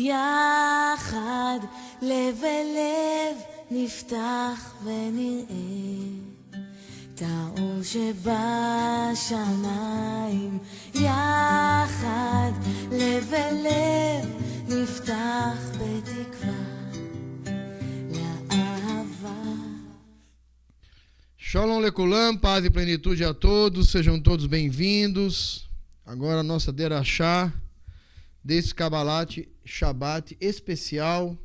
יחד לב אל לב נפתח ונראה את האור שבשמיים. יחד לב אל לב נפתח בתקווה לאהבה. Shalom Lekulam, paz e plenitude a todos, sejam todos bem-vindos. Agora a nossa derachá desse Kabbalat Shabbat especial,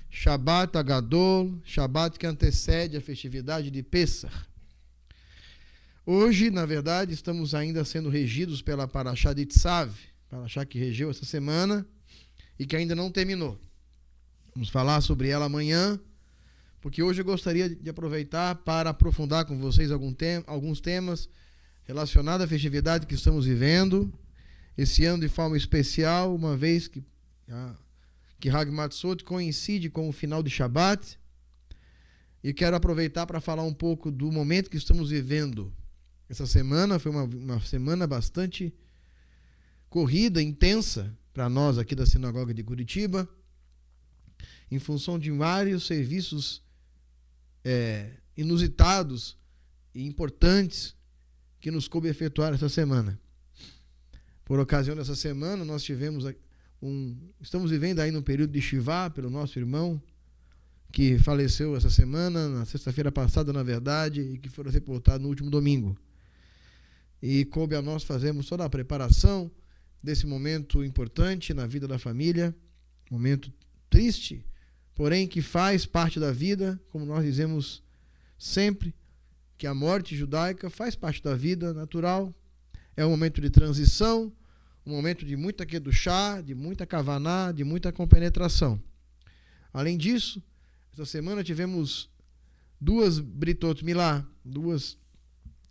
Shabbat Agadol, Shabbat que antecede a festividade de Pessach. Hoje, na verdade, estamos ainda sendo regidos pela Parashá de Tzav, Parashá que regeu essa semana e que ainda não terminou. Vamos falar sobre ela amanhã, porque hoje eu gostaria de aproveitar para aprofundar com vocês alguns temas relacionados à festividade que estamos vivendo esse ano de forma especial, uma vez que Hag Matzot coincide com o final de Shabbat. E quero aproveitar para falar um pouco do momento que estamos vivendo. Essa semana foi uma semana bastante corrida, intensa para nós aqui da Sinagoga de Curitiba, em função de vários serviços inusitados e importantes que nos coube efetuar essa semana. Por ocasião dessa semana, nós tivemos estamos vivendo aí num período de Shivá pelo nosso irmão, que faleceu essa semana, na sexta-feira passada, na verdade, e que foi sepultado no último domingo. E coube a nós fazermos toda a preparação desse momento importante na vida da família, momento triste, porém que faz parte da vida, como nós dizemos sempre, que a morte judaica faz parte da vida natural, é um momento de transição, um momento de muita kedushá, de muita kavaná, de muita compenetração. Além disso, essa semana tivemos 2 britot milá, 2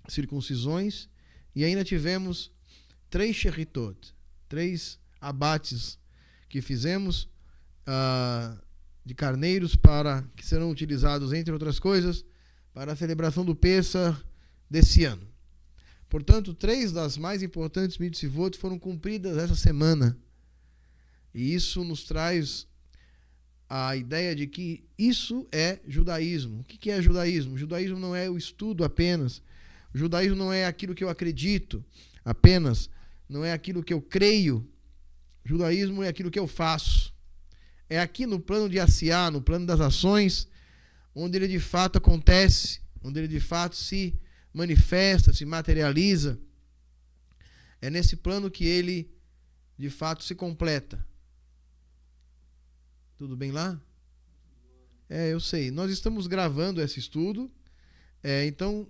circuncisões, e ainda tivemos 3 sheritot, 3 abates que fizemos de carneiros que serão utilizados, entre outras coisas, para a celebração do Pessach desse ano. Portanto, 3 das mais importantes mitzvot foram cumpridas essa semana. E isso nos traz a ideia de que isso é judaísmo. O que é judaísmo? O judaísmo não é o estudo apenas. O judaísmo não é aquilo que eu acredito apenas. Não é aquilo que eu creio. O judaísmo é aquilo que eu faço. É aqui no plano de Asiá, no plano das ações, onde ele de fato acontece, onde ele de fato se manifesta, se materializa. É nesse plano que ele de fato se completa. Tudo bem lá? Eu sei. Nós estamos gravando esse estudo, então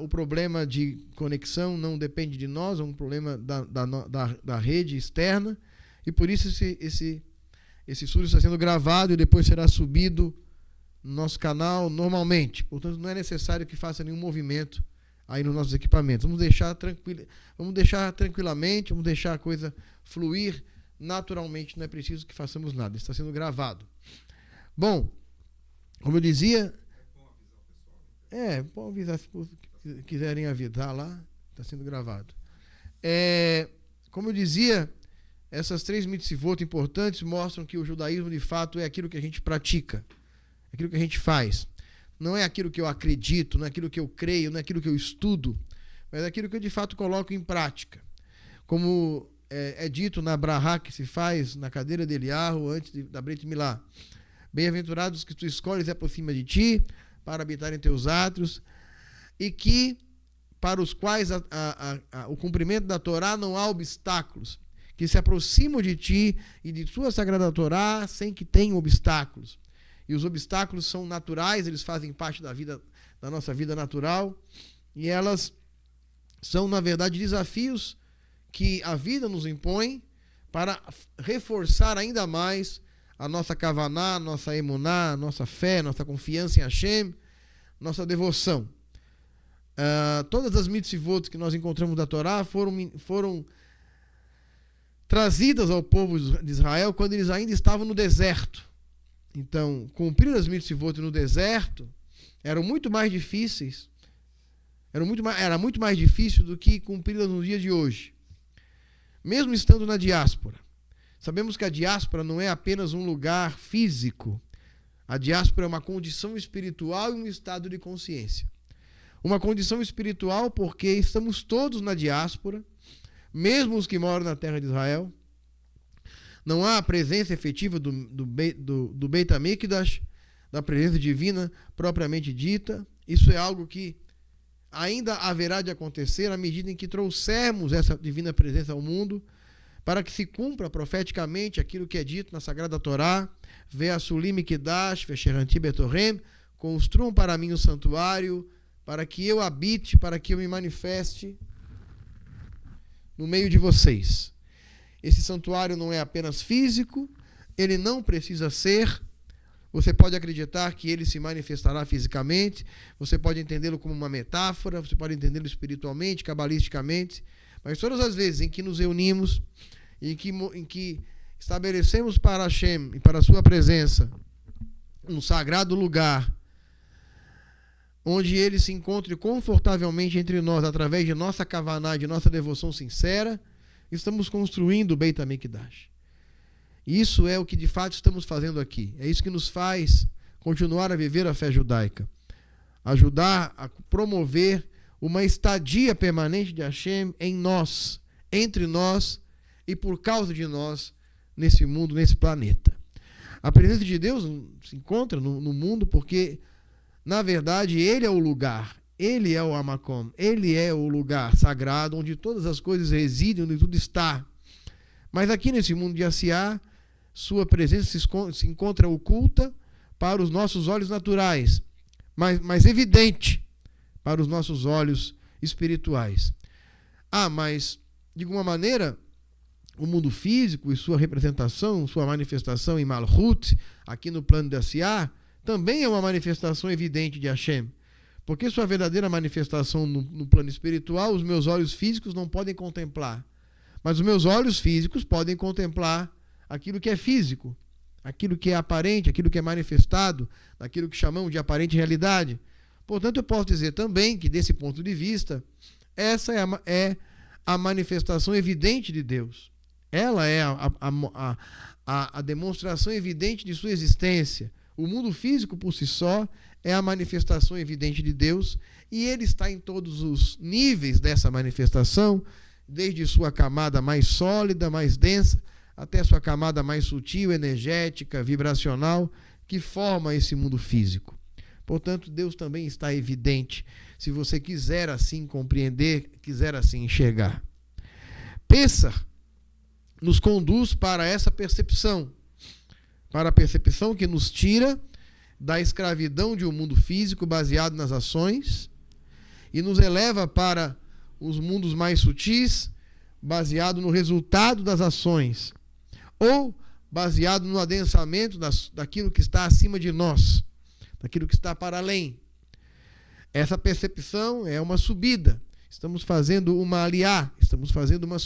o problema de conexão não depende de nós, é um problema da rede externa, e por isso esse estudo está sendo gravado e depois será subido no nosso canal normalmente. Portanto, não é necessário que faça nenhum movimento aí nos nossos equipamentos. Vamos deixar tranquilamente, vamos deixar a coisa fluir naturalmente, não é preciso que façamos nada. Está sendo gravado. Bom, como eu dizia... bom avisar se quiserem avisar lá, está sendo gravado. Como eu dizia, essas 3 mitzvot importantes mostram que o judaísmo de fato é aquilo que a gente pratica, aquilo que a gente faz. Não é aquilo que eu acredito, não é aquilo que eu creio, não é aquilo que eu estudo, mas é aquilo que eu de fato coloco em prática. Como é dito na brahá que se faz na cadeira de Eliyahu antes da Brit Milá. Bem-aventurados que tu escolhes por cima de ti, para habitar em teus átrios, e que para os quais o cumprimento da Torá não há obstáculos, que se aproximam de ti e de tua sagrada Torá sem que tenham obstáculos. E os obstáculos são naturais, eles fazem parte da nossa vida natural, e elas são, na verdade, desafios que a vida nos impõe para reforçar ainda mais a nossa kavaná, a nossa emuná, a nossa fé, nossa confiança em Hashem, nossa devoção. Todas as mitzvot que nós encontramos da Torá foram trazidas ao povo de Israel quando eles ainda estavam no deserto. Então, cumprir as mitzvot no deserto eram muito mais difíceis, era muito mais difícil do que cumpri-las nos dias de hoje. Mesmo estando na diáspora. Sabemos que a diáspora não é apenas um lugar físico. A diáspora é uma condição espiritual e um estado de consciência. Uma condição espiritual porque estamos todos na diáspora, mesmo os que moram na terra de Israel. Não há a presença efetiva do Beit HaMikdash, da presença divina propriamente dita. Isso é algo que ainda haverá de acontecer à medida em que trouxermos essa divina presença ao mundo, para que se cumpra profeticamente aquilo que é dito na Sagrada Torá: Ve'asulim Mikdash, Ve'sheranti Betorem, construam para mim um santuário, para que eu habite, para que eu me manifeste no meio de vocês. Esse santuário não é apenas físico, ele não precisa ser. Você pode acreditar que ele se manifestará fisicamente, você pode entendê-lo como uma metáfora, você pode entendê-lo espiritualmente, cabalisticamente, mas todas as vezes em que nos reunimos, em que estabelecemos para Hashem e para a sua presença um sagrado lugar, onde ele se encontre confortavelmente entre nós, através de nossa kavaná, de nossa devoção sincera, estamos construindo o Beit HaMikdash. Isso é o que de fato estamos fazendo aqui. É isso que nos faz continuar a viver a fé judaica. Ajudar a promover uma estadia permanente de Hashem em nós, entre nós e por causa de nós, nesse mundo, nesse planeta. A presença de Deus se encontra no mundo porque, na verdade, Ele é o lugar, Ele é o Hamakom, Ele é o lugar sagrado onde todas as coisas residem, onde tudo está. Mas aqui nesse mundo de Asiá, sua presença se encontra oculta para os nossos olhos naturais, mas evidente para os nossos olhos espirituais. Mas, de alguma maneira, o mundo físico e sua representação, sua manifestação em Malchut, aqui no plano de Asiá, também é uma manifestação evidente de Hashem. Porque sua verdadeira manifestação no plano espiritual, os meus olhos físicos não podem contemplar. Mas os meus olhos físicos podem contemplar aquilo que é físico, aquilo que é aparente, aquilo que é manifestado, aquilo que chamamos de aparente realidade. Portanto, eu posso dizer também que, desse ponto de vista, essa é a manifestação evidente de Deus. Ela é a demonstração evidente de sua existência. O mundo físico, por si só, é a manifestação evidente de Deus, e ele está em todos os níveis dessa manifestação, desde sua camada mais sólida, mais densa, até sua camada mais sutil, energética, vibracional, que forma esse mundo físico. Portanto, Deus também está evidente, se você quiser assim compreender, quiser assim enxergar. Pêssar nos conduz para essa percepção, para a percepção que nos tira da escravidão de um mundo físico baseado nas ações e nos eleva para os mundos mais sutis, baseado no resultado das ações, ou baseado no adensamento daquilo que está acima de nós, daquilo que está para além. Essa percepção é uma subida. Estamos fazendo uma aliá, estamos fazendo uma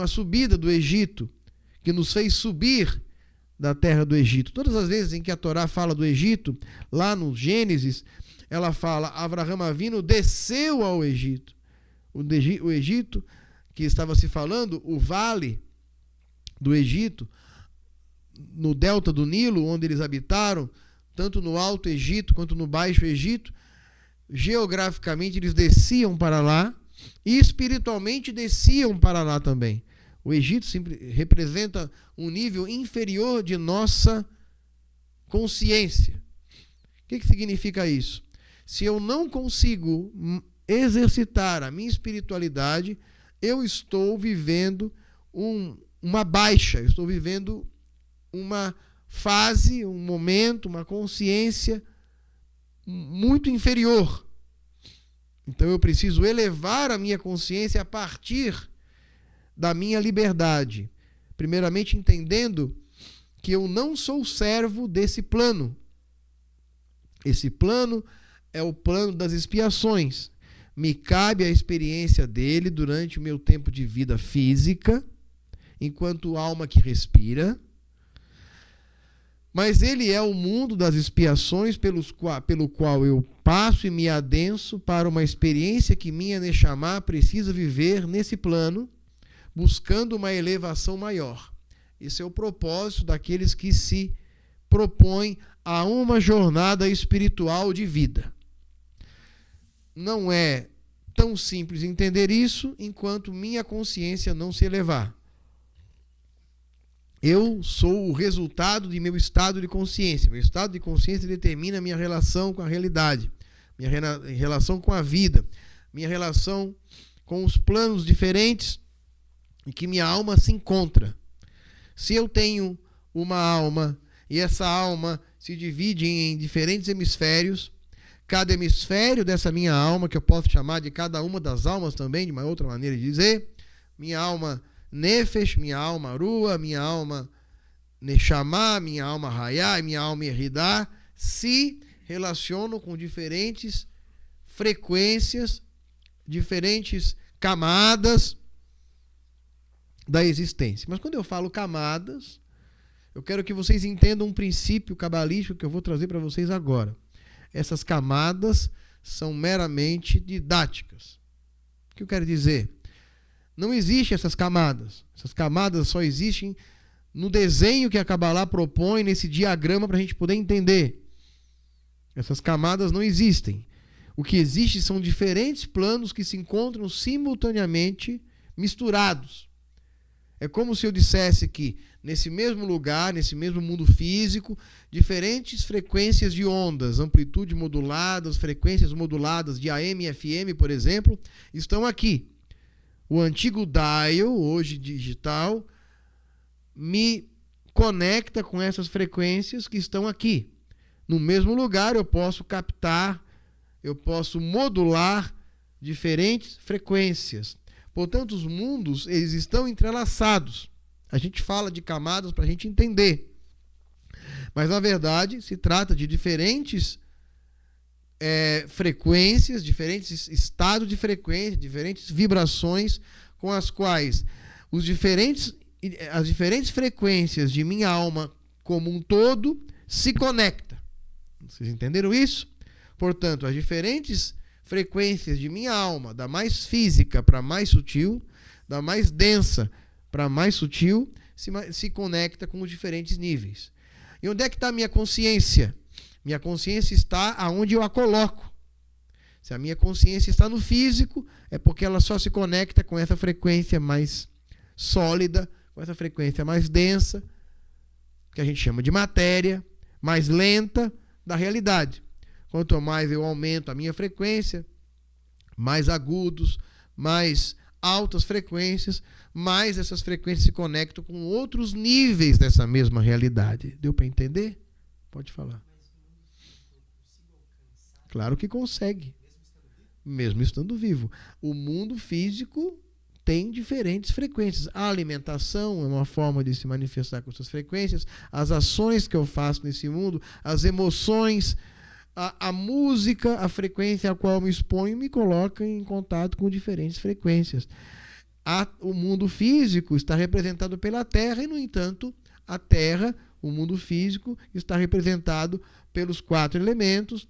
subida do Egito, que nos fez subir da terra do Egito. Todas as vezes em que a Torá fala do Egito, lá no Gênesis, ela fala: Avraham Avinu desceu ao Egito. O Egito, que estava se falando, o vale do Egito, no delta do Nilo, onde eles habitaram, tanto no Alto Egito quanto no Baixo Egito, geograficamente eles desciam para lá e espiritualmente desciam para lá também. O Egito representa um nível inferior de nossa consciência. O que significa isso? Se eu não consigo exercitar a minha espiritualidade, eu estou vivendo uma baixa, eu estou vivendo uma fase, um momento, uma consciência muito inferior. Então eu preciso elevar a minha consciência a partir da minha liberdade. Primeiramente entendendo que eu não sou servo desse plano. Esse plano é o plano das expiações. Me cabe a experiência dele durante o meu tempo de vida física, enquanto alma que respira. Mas ele é o mundo das expiações pelo qual eu passo e me adenso para uma experiência que minha Neshama precisa viver nesse plano, buscando uma elevação maior. Esse é o propósito daqueles que se propõem a uma jornada espiritual de vida. Não é tão simples entender isso enquanto minha consciência não se elevar. Eu sou o resultado de meu estado de consciência. Meu estado de consciência determina minha relação com a realidade, minha relação com a vida, minha relação com os planos diferentes em que minha alma se encontra. Se eu tenho uma alma e essa alma se divide em diferentes hemisférios, cada hemisfério dessa minha alma, que eu posso chamar de cada uma das almas também, de uma outra maneira de dizer, minha alma Nefesh, minha alma Rua, minha alma Neshama, minha alma Hayá e minha alma Yeridá, se relacionam com diferentes frequências, diferentes camadas da existência. Mas quando eu falo camadas, eu quero que vocês entendam um princípio cabalístico que eu vou trazer para vocês agora. Essas camadas são meramente didáticas. O que eu quero dizer? Não existem essas camadas. Essas camadas só existem no desenho que a Kabbalah propõe, nesse diagrama, para a gente poder entender. Essas camadas não existem. O que existe são diferentes planos que se encontram simultaneamente misturados. É como se eu dissesse que nesse mesmo lugar, nesse mesmo mundo físico, diferentes frequências de ondas, amplitude moduladas, frequências moduladas de AM e FM, por exemplo, estão aqui. O antigo dial, hoje digital, me conecta com essas frequências que estão aqui. No mesmo lugar eu posso captar, eu posso modular diferentes frequências. Portanto, os mundos, eles estão entrelaçados. A gente fala de camadas para a gente entender. Mas, na verdade, se trata de diferentes frequências, diferentes estados de frequência, diferentes vibrações com as quais as diferentes frequências de minha alma como um todo se conectam. Vocês entenderam isso? Portanto, as diferentes frequências de minha alma, da mais física para mais sutil, da mais densa para mais sutil, se conecta com os diferentes níveis. E onde é que está a minha consciência? Minha consciência está aonde eu a coloco. Se a minha consciência está no físico, é porque ela só se conecta com essa frequência mais sólida, com essa frequência mais densa, que a gente chama de matéria, mais lenta da realidade. Quanto mais eu aumento a minha frequência, mais agudos, mais altas frequências, mais essas frequências se conectam com outros níveis dessa mesma realidade. Deu para entender? Pode falar. Claro que consegue, mesmo estando vivo. O mundo físico tem diferentes frequências. A alimentação é uma forma de se manifestar com essas frequências. As ações que eu faço nesse mundo, as emoções, a música, a frequência a qual eu me exponho, me coloca em contato com diferentes frequências. O mundo físico está representado pela Terra e, no entanto, a Terra, o mundo físico, está representado pelos 4 elementos: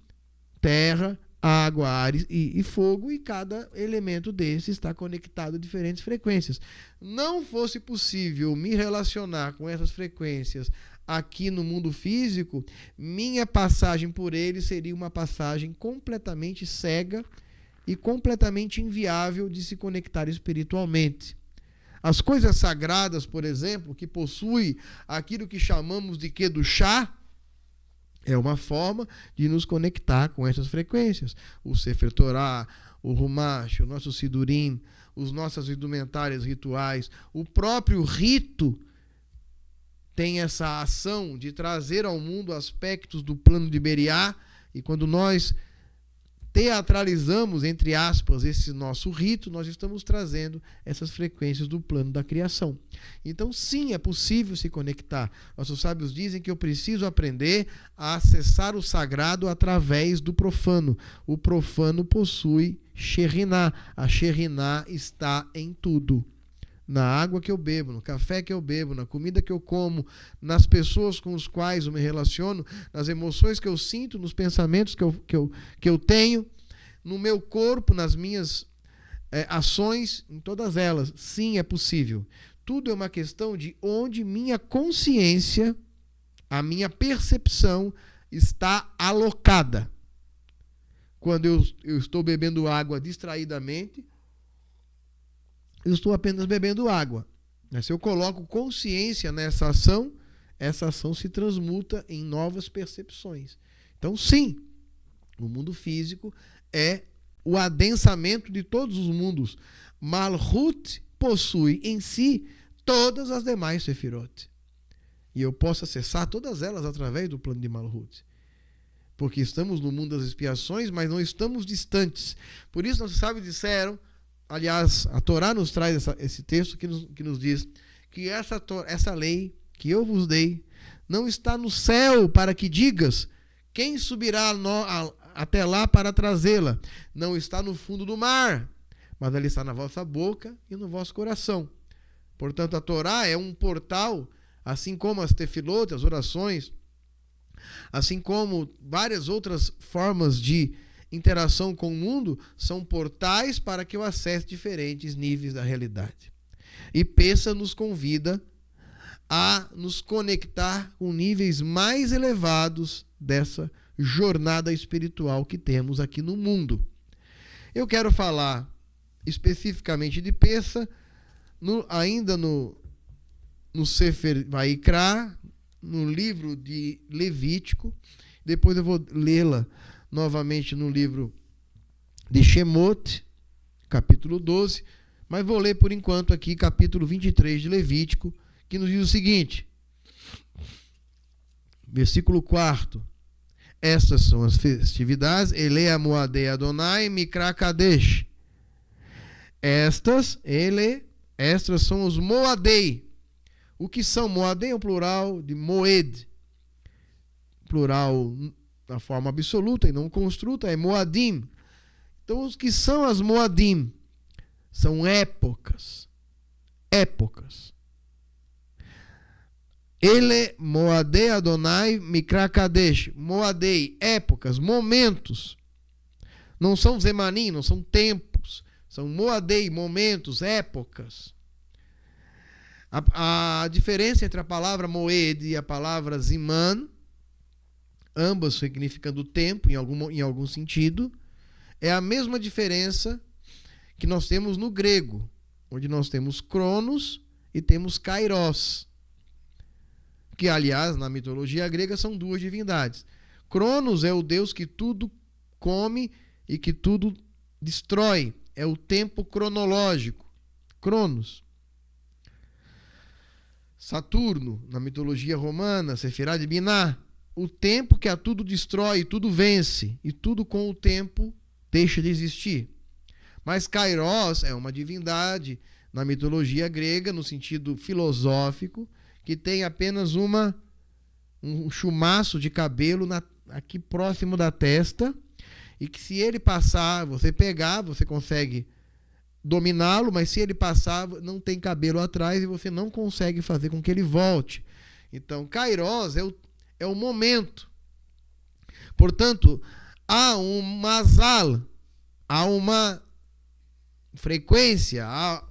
terra, água, ar e fogo, e cada elemento desse está conectado a diferentes frequências. Não fosse possível me relacionar com essas frequências aqui no mundo físico, minha passagem por ele seria uma passagem completamente cega e completamente inviável de se conectar espiritualmente. As coisas sagradas, por exemplo, que possuem aquilo que chamamos de Kedushá, é uma forma de nos conectar com essas frequências. O Sefer Torah, o Rumash, o nosso Sidurim, as nossas indumentárias rituais, o próprio rito tem essa ação de trazer ao mundo aspectos do plano de Beriá, e quando nós teatralizamos, entre aspas, esse nosso rito, nós estamos trazendo essas frequências do plano da criação. Então, sim, é possível se conectar. Nossos sábios dizem que eu preciso aprender a acessar o sagrado através do profano. O profano possui Sheriná. A Sheriná está em tudo. Na água que eu bebo, no café que eu bebo, na comida que eu como, nas pessoas com as quais eu me relaciono, nas emoções que eu sinto, nos pensamentos que eu tenho, no meu corpo, nas minhas ações, em todas elas. Sim, é possível. Tudo é uma questão de onde minha consciência, a minha percepção está alocada. Quando eu estou bebendo água distraidamente, eu estou apenas bebendo água. Mas se eu coloco consciência nessa ação, essa ação se transmuta em novas percepções. Então, sim, o mundo físico é o adensamento de todos os mundos. Malhut possui em si todas as demais Sefirot. E eu posso acessar todas elas através do plano de Malhut. Porque estamos no mundo das expiações, mas não estamos distantes. Por isso, nossos sábios disseram, aliás, a Torá nos traz esse texto que nos diz que essa lei que eu vos dei não está no céu para que digas quem subirá até lá para trazê-la. Não está no fundo do mar, mas ela está na vossa boca e no vosso coração. Portanto, a Torá é um portal, assim como as tefilot, as orações, assim como várias outras formas de interação com o mundo, são portais para que eu acesse diferentes níveis da realidade. E Peça nos convida a nos conectar com níveis mais elevados dessa jornada espiritual que temos aqui no mundo. Eu quero falar especificamente de Peça, ainda no Sefer Vaikra, no livro de Levítico. Depois eu vou lê-la novamente no livro de Shemot, capítulo 12, mas vou ler por enquanto aqui capítulo 23 de Levítico, que nos diz o seguinte, versículo 4: Estas são as festividades, Elea Moadei Adonai Mikra Kadesh. Estas são os Moadei. O que são? Moadei é o plural de Moed. Plural na forma absoluta e não construta é Moadim. Então, os que são as Moadim? São épocas. Épocas. Ele Moadei Adonai Mikra Kadesh. Moadei, épocas, momentos. Não são Zemanim, não são tempos. São Moadei, momentos, épocas. A diferença entre a palavra Moed e a palavra Ziman, ambas significando tempo em algum sentido, é a mesma diferença que nós temos no grego, onde nós temos Cronos e temos Kairos, que, aliás, na mitologia grega são duas divindades. Cronos é o deus que tudo come e que tudo destrói. É o tempo cronológico. Cronos. Saturno, na mitologia romana, Sefirá de Biná, o tempo que a tudo destrói, tudo vence, e tudo com o tempo deixa de existir. Mas Kairos é uma divindade na mitologia grega, no sentido filosófico, que tem apenas um chumaço de cabelo aqui próximo da testa, e que se ele passar, você pegar, você consegue dominá-lo, mas se ele passar, não tem cabelo atrás e você não consegue fazer com que ele volte. Então, Kairos é o momento. Portanto, há um mazal, há uma frequência, há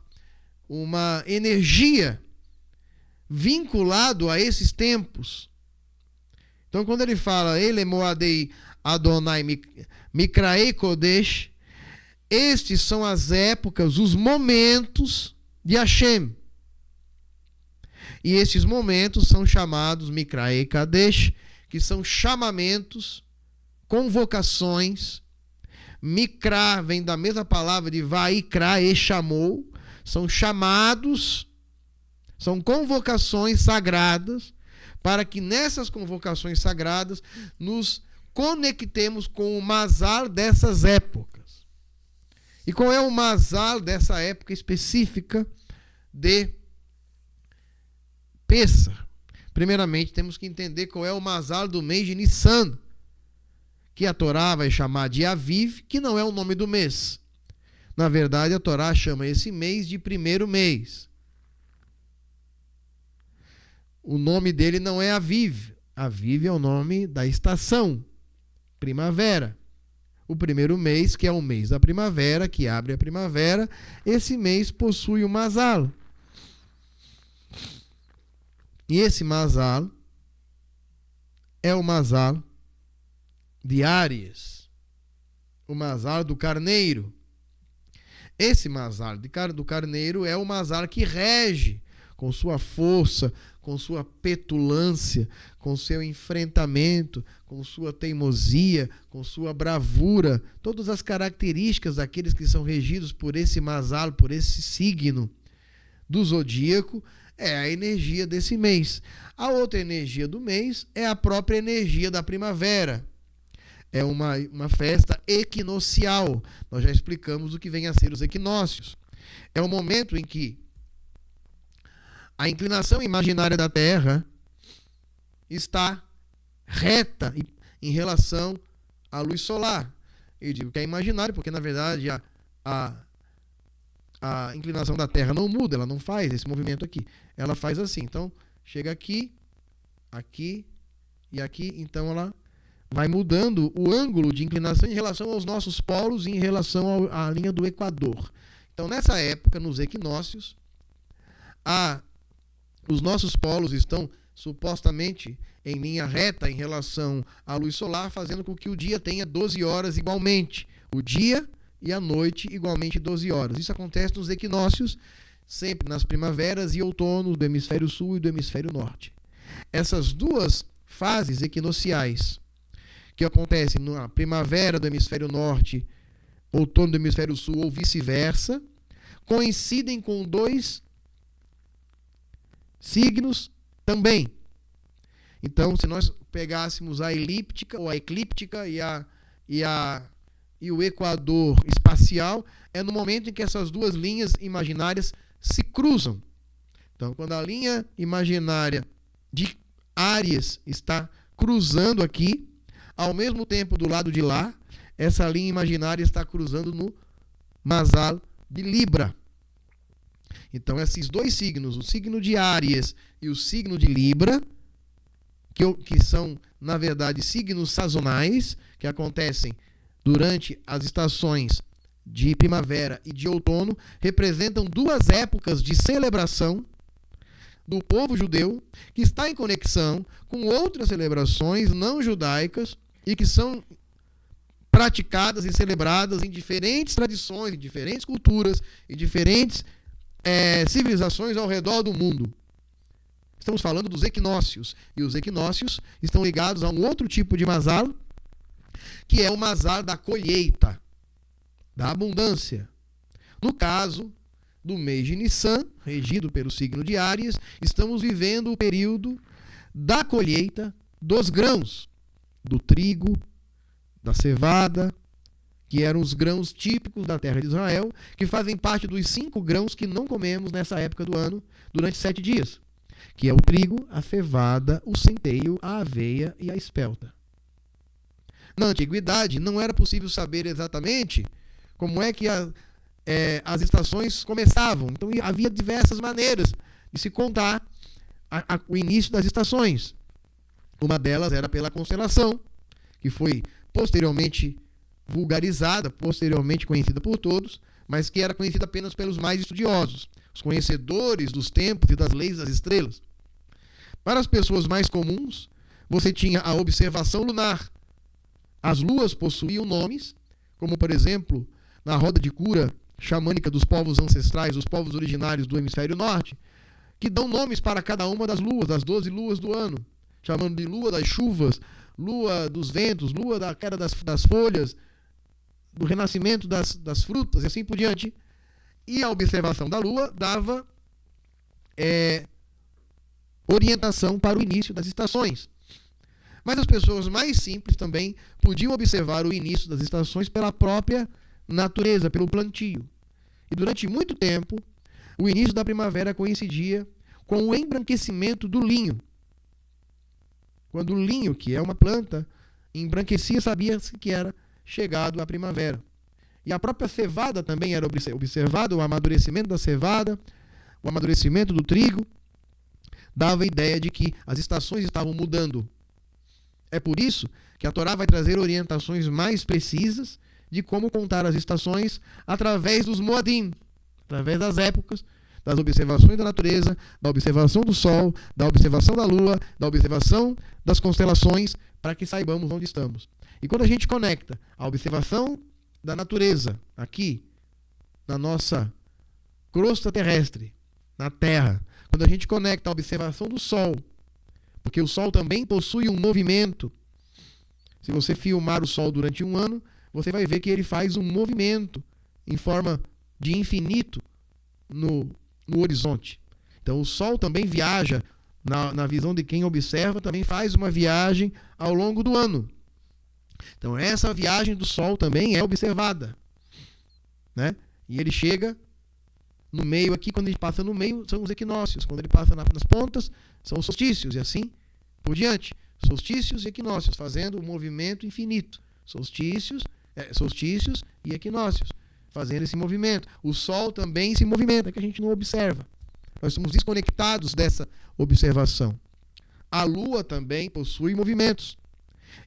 uma energia vinculado a esses tempos. Então, quando ele fala Ele Moadei Adonai Mikraei Kodesh, estes são as épocas, os momentos de Hashem. E estes momentos são chamados Mikraei Kadesh, que são chamamentos, convocações. Mikra vem da mesma palavra de Vaikra e chamou. São chamados, são convocações sagradas, para que nessas convocações sagradas nos conectemos com o mazal dessas épocas. E qual é o mazal dessa época específica de Peça? Primeiramente, temos que entender qual é o mazal do mês de Nissan, que a Torá vai chamar de Aviv, que não é o nome do mês. Na verdade, a Torá chama esse mês de primeiro mês. O nome dele não é Aviv. Aviv é o nome da estação, primavera. O primeiro mês, que é o mês da primavera, que abre a primavera, esse mês possui o mazal. E esse Mazal é o Mazal de Áries, o Mazal do carneiro. Esse Mazal do carneiro é o Mazal que rege com sua força, com sua petulância, com seu enfrentamento, com sua teimosia, com sua bravura, todas as características daqueles que são regidos por esse Mazal, por esse signo do zodíaco, é a energia desse mês. A outra energia do mês é a própria energia da primavera. É uma festa equinocial. Nós já explicamos o que vem a ser os equinócios. É o momento em que a inclinação imaginária da Terra está reta em relação à luz solar. Eu digo que é imaginário porque, na verdade, a inclinação da Terra não muda, ela não faz esse movimento aqui. Ela faz assim. Então, chega aqui, aqui e aqui. Então, ela vai mudando o ângulo de inclinação em relação aos nossos polos e em relação à linha do Equador. Então, nessa época, nos equinócios, os nossos polos estão supostamente em linha reta em relação à luz solar, fazendo com que o dia tenha 12 horas igualmente. O dia e a noite igualmente 12 horas. Isso acontece nos equinócios, sempre nas primaveras e outonos do hemisfério sul e do hemisfério norte. Essas duas fases equinociais que acontecem na primavera do hemisfério norte, outono do hemisfério sul ou vice-versa, coincidem com dois signos também. Então, se nós pegássemos a elíptica ou a eclíptica e o equador espacial, é no momento em que essas duas linhas imaginárias se cruzam. Então, quando a linha imaginária de Áries está cruzando aqui, ao mesmo tempo do lado de lá, essa linha imaginária está cruzando no Mazal de Libra. Então, esses dois signos, o signo de Áries e o signo de Libra, que são, na verdade, signos sazonais, que acontecem durante as estações de primavera e de outono, representam duas épocas de celebração do povo judeu, que está em conexão com outras celebrações não judaicas e que são praticadas e celebradas em diferentes tradições, em diferentes culturas e diferentes civilizações ao redor do mundo. Estamos falando dos equinócios, e os equinócios estão ligados a um outro tipo de Mazal, que é o Mazal da colheita, da abundância. No caso do mês de Nissan, regido pelo signo de Áries, estamos vivendo o período da colheita dos grãos, do trigo, da cevada, que eram os grãos típicos da terra de Israel, que fazem parte dos 5 grãos que não comemos nessa época do ano durante 7 dias, que é o trigo, a cevada, o centeio, a aveia e a espelta. Na antiguidade, não era possível saber exatamente como é que as estações começavam. Então, havia diversas maneiras de se contar o início das estações. Uma delas era pela constelação, que foi posteriormente vulgarizada, posteriormente conhecida por todos, mas que era conhecida apenas pelos mais estudiosos, os conhecedores dos tempos e das leis das estrelas. Para as pessoas mais comuns, você tinha a observação lunar. As luas possuíam nomes, como, por exemplo, na roda de cura xamânica dos povos ancestrais, dos povos originários do hemisfério norte, que dão nomes para cada uma das luas, das 12 luas do ano, chamando de lua das chuvas, lua dos ventos, lua da queda das folhas, do renascimento das frutas e assim por diante. E a observação da lua dava orientação para o início das estações. Mas as pessoas mais simples também podiam observar o início das estações pela própria natureza, pelo plantio. E durante muito tempo, o início da primavera coincidia com o embranquecimento do linho. Quando o linho, que é uma planta, embranquecia, sabia-se que era chegado a primavera. E a própria cevada também era observada, o amadurecimento da cevada, o amadurecimento do trigo, dava a ideia de que as estações estavam mudando. É por isso que a Torá vai trazer orientações mais precisas de como contar as estações através dos Moadim, através das épocas, das observações da natureza, da observação do Sol, da observação da Lua, da observação das constelações, para que saibamos onde estamos. E quando a gente conecta a observação da natureza aqui, na nossa crosta terrestre, na Terra, quando a gente conecta a observação do Sol, porque o Sol também possui um movimento. Se você filmar o Sol durante um ano, você vai ver que ele faz um movimento em forma de infinito no horizonte. Então o Sol também viaja, na visão de quem observa, também faz uma viagem ao longo do ano. Então essa viagem do Sol também é observada, né? E ele chega no meio aqui, quando ele passa no meio, são os equinócios. Quando ele passa nas pontas, são os solstícios, e assim por diante. Solstícios e equinócios, fazendo um movimento infinito. Solstícios e equinócios, fazendo esse movimento. O Sol também se movimenta, que a gente não observa. Nós estamos desconectados dessa observação. A Lua também possui movimentos.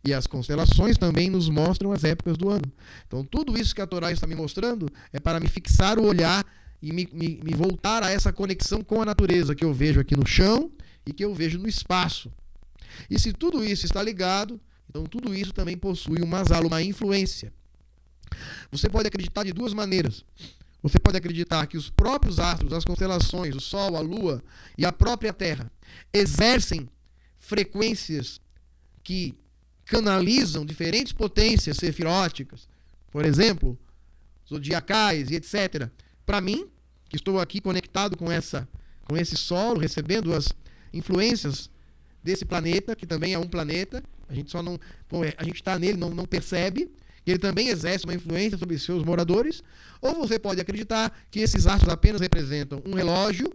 E as constelações também nos mostram as épocas do ano. Então, tudo isso que a Torá está me mostrando é para me fixar o olhar e me voltar a essa conexão com a natureza que eu vejo aqui no chão e que eu vejo no espaço. E se tudo isso está ligado, então tudo isso também possui uma mazala, uma influência. Você pode acreditar de duas maneiras. Você pode acreditar que os próprios astros, as constelações, o Sol, a Lua e a própria Terra exercem frequências que canalizam diferentes potências sefiróticas, por exemplo, zodiacais e etc. Para mim, que estou aqui conectado com esse solo, recebendo as influências desse planeta, que também é um planeta, a gente só não, a gente está nele, não percebe, que ele também exerce uma influência sobre seus moradores. Ou você pode acreditar que esses astros apenas representam um relógio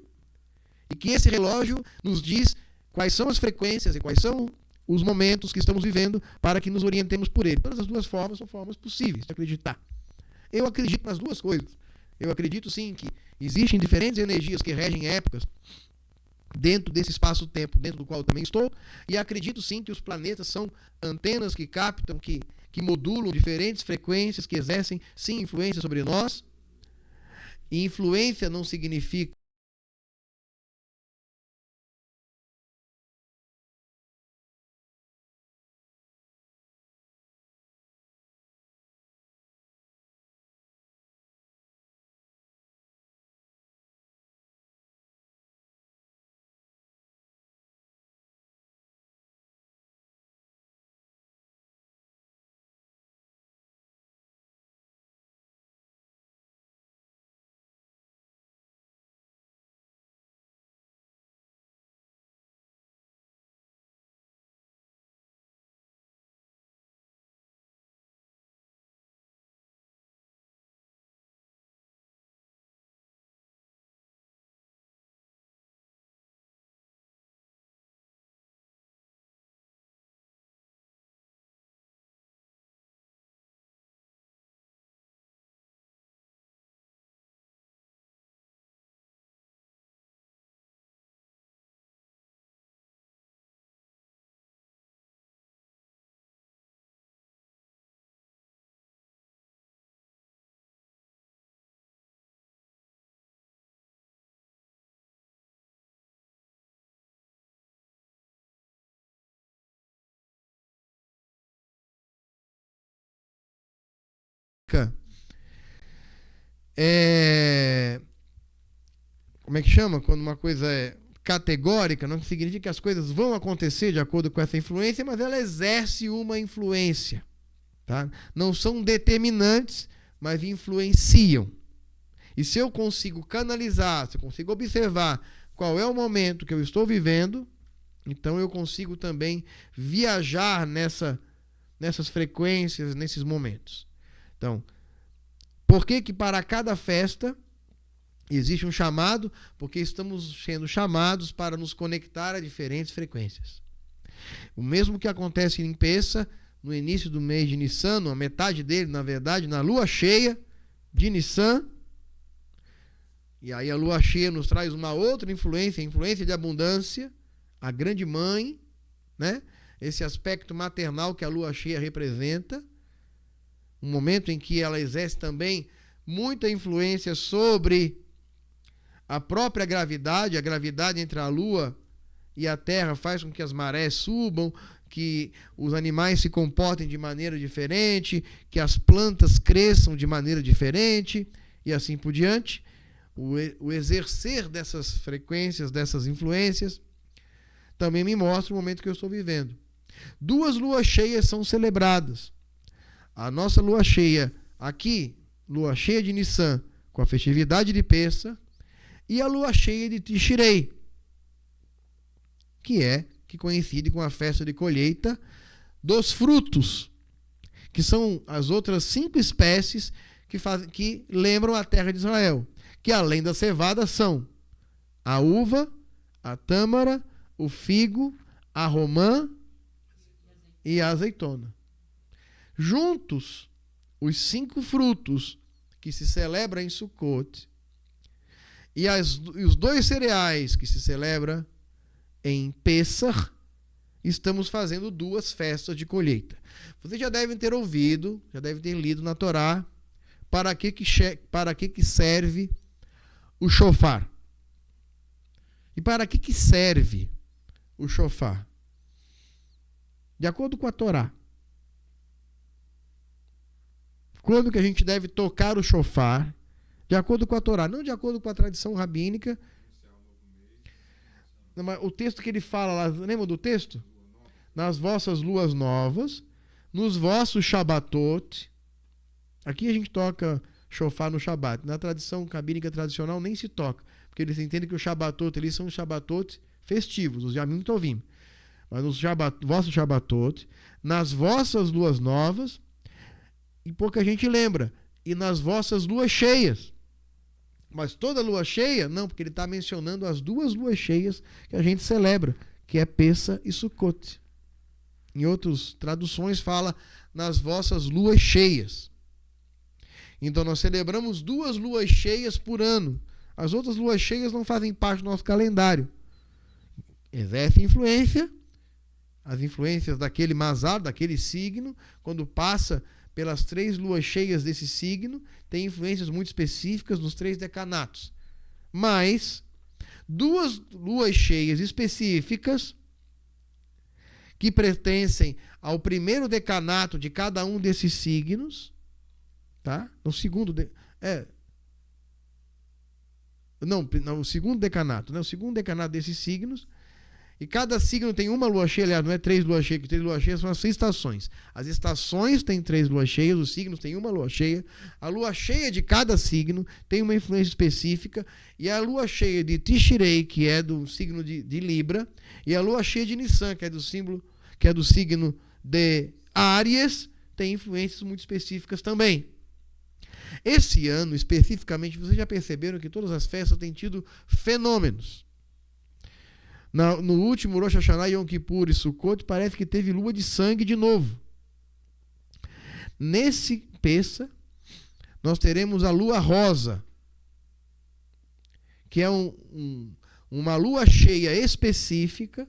e que esse relógio nos diz quais são as frequências e quais são os momentos que estamos vivendo para que nos orientemos por ele. Todas as duas formas são formas possíveis de acreditar. Eu acredito nas duas coisas. Eu acredito sim que existem diferentes energias que regem épocas dentro desse espaço-tempo, dentro do qual eu também estou, e acredito sim que os planetas são antenas que captam, que modulam diferentes frequências, que exercem sim influência sobre nós. E influência não significa como é que chama? Quando uma coisa é categórica, não significa que as coisas vão acontecer de acordo com essa influência, mas ela exerce uma influência. Tá? Não são determinantes, mas influenciam. E se eu consigo canalizar, se eu consigo observar qual é o momento que eu estou vivendo, então eu consigo também viajar nessas frequências, nesses momentos. Então, por que para cada festa existe um chamado? Porque estamos sendo chamados para nos conectar a diferentes frequências. O mesmo que acontece em Pessa, no início do mês de Nissan, a metade dele, na verdade, na lua cheia de Nissan. E aí a lua cheia nos traz uma outra influência, a influência de abundância, a grande mãe, né? Esse aspecto maternal que a lua cheia representa. Um momento em que ela exerce também muita influência sobre a própria gravidade, a gravidade entre a Lua e a Terra faz com que as marés subam, que os animais se comportem de maneira diferente, que as plantas cresçam de maneira diferente e assim por diante. O exercer dessas frequências, dessas influências, também me mostra o momento que eu estou vivendo. 2 luas cheias são celebradas. A nossa lua cheia aqui, lua cheia de Nissan, com a festividade de Pessa, e a lua cheia de Tishrei, que coincide com a festa de colheita dos frutos, que são as outras 5 espécies que lembram a terra de Israel, que além da cevada são a uva, a tâmara, o figo, a romã e a azeitona. Juntos, os 5 frutos que se celebram em Sukkot e os 2 cereais que se celebram em Pessah, estamos fazendo 2 festas de colheita. Vocês já devem ter ouvido, já devem ter lido na Torá, para que serve o shofar. E para que serve o shofar? De acordo com a Torá, quando que a gente deve tocar o shofar? De acordo com a Torá, não de acordo com a tradição rabínica. O texto que ele fala lá, lembra do texto? Nas vossas luas novas, nos vossos Shabbatot. Aqui a gente toca shofar no Shabat. Na tradição rabínica tradicional nem se toca, porque eles entendem que os Shabbatot eles são os Shabbatot festivos, os Yamim Tovim. Mas nos vossos Shabbatot, nas vossas luas novas, e pouca gente lembra, e nas vossas luas cheias. Mas toda lua cheia, não, porque ele está mencionando as 2 luas cheias que a gente celebra, que é Pessa e Sukkot. Em outras traduções fala nas vossas luas cheias. Então nós celebramos 2 luas cheias por ano. As outras luas cheias não fazem parte do nosso calendário. Exerce influência, as influências daquele mazar, daquele signo, quando passa pelas 3 luas cheias desse signo, tem influências muito específicas nos 3 decanatos. Mas 2 luas cheias específicas que pertencem ao primeiro decanato de cada um desses signos, tá? No segundo o segundo decanato, né? O segundo decanato desses signos. E cada signo tem uma lua cheia, aliás, não é 3 luas cheias, que 3 luas cheias são as estações. As estações têm 3 luas cheias, os signos têm uma lua cheia. A lua cheia de cada signo tem uma influência específica. E a lua cheia de Tishrei, que é do signo de Libra, e a lua cheia de Nissan, que é do signo de Áries, tem influências muito específicas também. Esse ano, especificamente, vocês já perceberam que todas as festas têm tido fenômenos. No último Rosh Hashanah, Yom Kippur e Sukkot, parece que teve lua de sangue de novo. Nesse Pessa, nós teremos a lua rosa, que é uma lua cheia específica,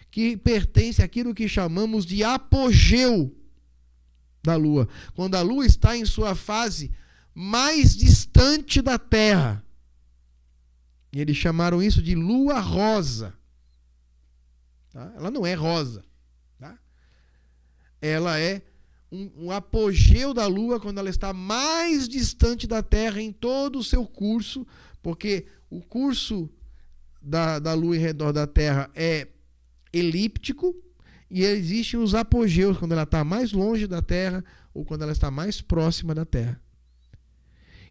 que pertence àquilo que chamamos de apogeu da lua. Quando a lua está em sua fase mais distante da Terra. E eles chamaram isso de lua rosa. Tá? Ela não é rosa. Tá? Ela é um apogeu da lua quando ela está mais distante da Terra em todo o seu curso, porque o curso da lua em redor da Terra é elíptico e existem os apogeus quando ela está mais longe da Terra ou quando ela está mais próxima da Terra.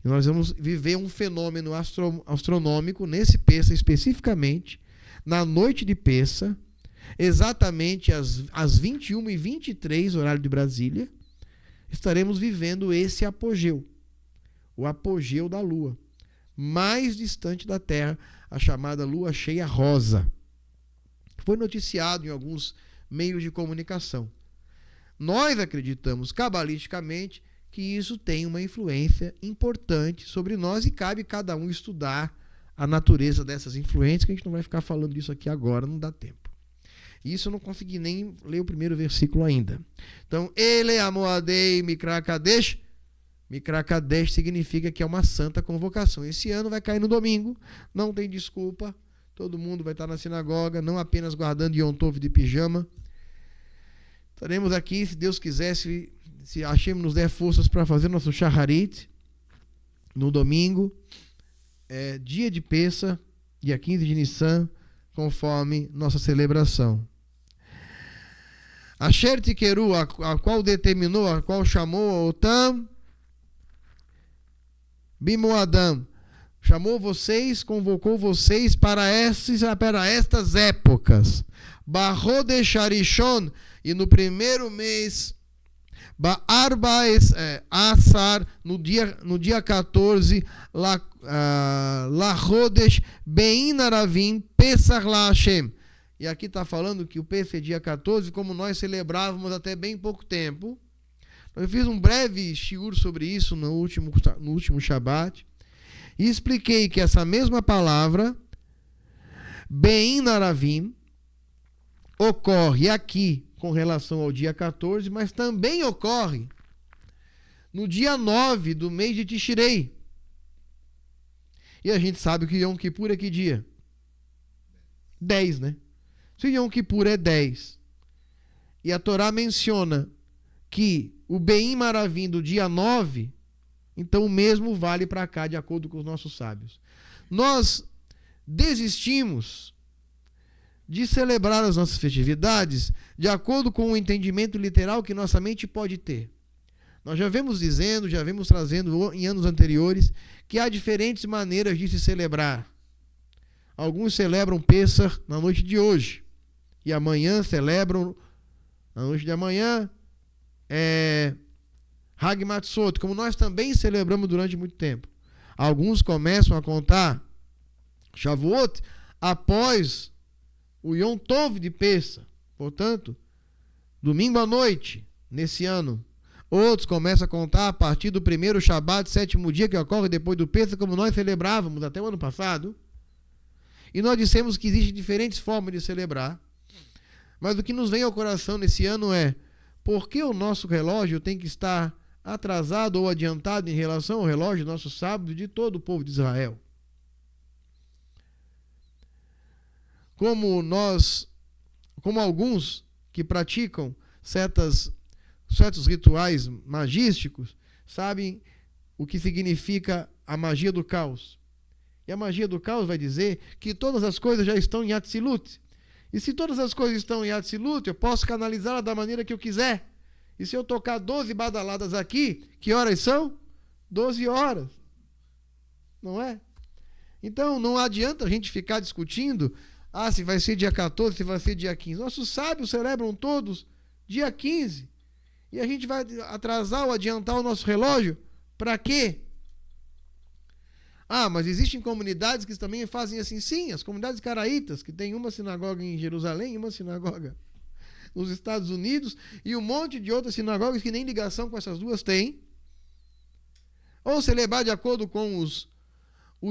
E nós vamos viver um fenômeno astronômico nesse Pessa especificamente, na noite de Pessa, exatamente às 21h23, horário de Brasília, estaremos vivendo esse apogeu, o apogeu da Lua, mais distante da Terra, a chamada Lua cheia rosa. Foi noticiado em alguns meios de comunicação. Nós acreditamos cabalisticamente que isso tem uma influência importante sobre nós e cabe cada um estudar a natureza dessas influências, que a gente não vai ficar falando disso aqui agora, não dá tempo. Isso eu não consegui nem ler o primeiro versículo ainda. Então, Ele Amoadei Mikra Kadesh Mikra Kadesh significa que é uma santa convocação. Esse ano vai cair no domingo, não tem desculpa. Todo mundo vai estar na sinagoga, não apenas guardando Yom Tov de pijama. Estaremos aqui, se Deus quiser, se Hashem nos der forças para fazer nosso Shacharit no domingo, dia de Pessa, dia 15 de Nissan, conforme nossa celebração. Asher Tikeru, a qual determinou, a qual chamou Otam Bimoadam, chamou vocês, convocou vocês para estas épocas. Barodesh Harishon, e no primeiro mês, Ba'arba Asar, no dia 14, Lachodesh Bein Aravim Pesach La Hashem. E aqui está falando que o Pesach é dia 14, como nós celebrávamos até bem pouco tempo. Eu fiz um breve shiur sobre isso no último Shabat. E expliquei que essa mesma palavra, Bein Aravim, ocorre aqui com relação ao dia 14, mas também ocorre no dia 9 do mês de Tishrei. E a gente sabe que Yom Kippur é que dia? 10, né? Se Yom Kippur é 10, e a Torá menciona que o Bein Aravim do dia 9, então o mesmo vale para cá, de acordo com os nossos sábios. Nós desistimos de celebrar as nossas festividades de acordo com o entendimento literal que nossa mente pode ter. Nós já vemos dizendo, já vemos trazendo em anos anteriores, que há diferentes maneiras de se celebrar. Alguns celebram Pessah na noite de hoje, e amanhã celebram, na noite de amanhã, Hag Matzot, como nós também celebramos durante muito tempo. Alguns começam a contar Shavuot após o Yom Tov de Pessa, portanto, domingo à noite, nesse ano. Outros começam a contar a partir do primeiro Shabat, sétimo dia, que ocorre depois do Pessa, como nós celebrávamos até o ano passado. E nós dissemos que existem diferentes formas de celebrar. Mas o que nos vem ao coração nesse ano é: por que o nosso relógio tem que estar atrasado ou adiantado em relação ao relógio do nosso sábado de todo o povo de Israel? Como alguns que praticam certos rituais magísticos sabem o que significa a magia do caos. E a magia do caos vai dizer que todas as coisas já estão em Atzilut. E se todas as coisas estão em Atzilut, eu posso canalizá-la da maneira que eu quiser. E se eu tocar 12 badaladas aqui, que horas são? 12 horas. Não é? Então não adianta a gente ficar discutindo se vai ser dia 14, se vai ser dia 15. Nossos sábios celebram todos dia 15. E a gente vai atrasar ou adiantar o nosso relógio? Para quê? Mas existem comunidades que também fazem assim. Sim, as comunidades caraítas, que tem uma sinagoga em Jerusalém e uma sinagoga nos Estados Unidos, e um monte de outras sinagogas que nem ligação com essas duas têm. Ou celebrar de acordo com os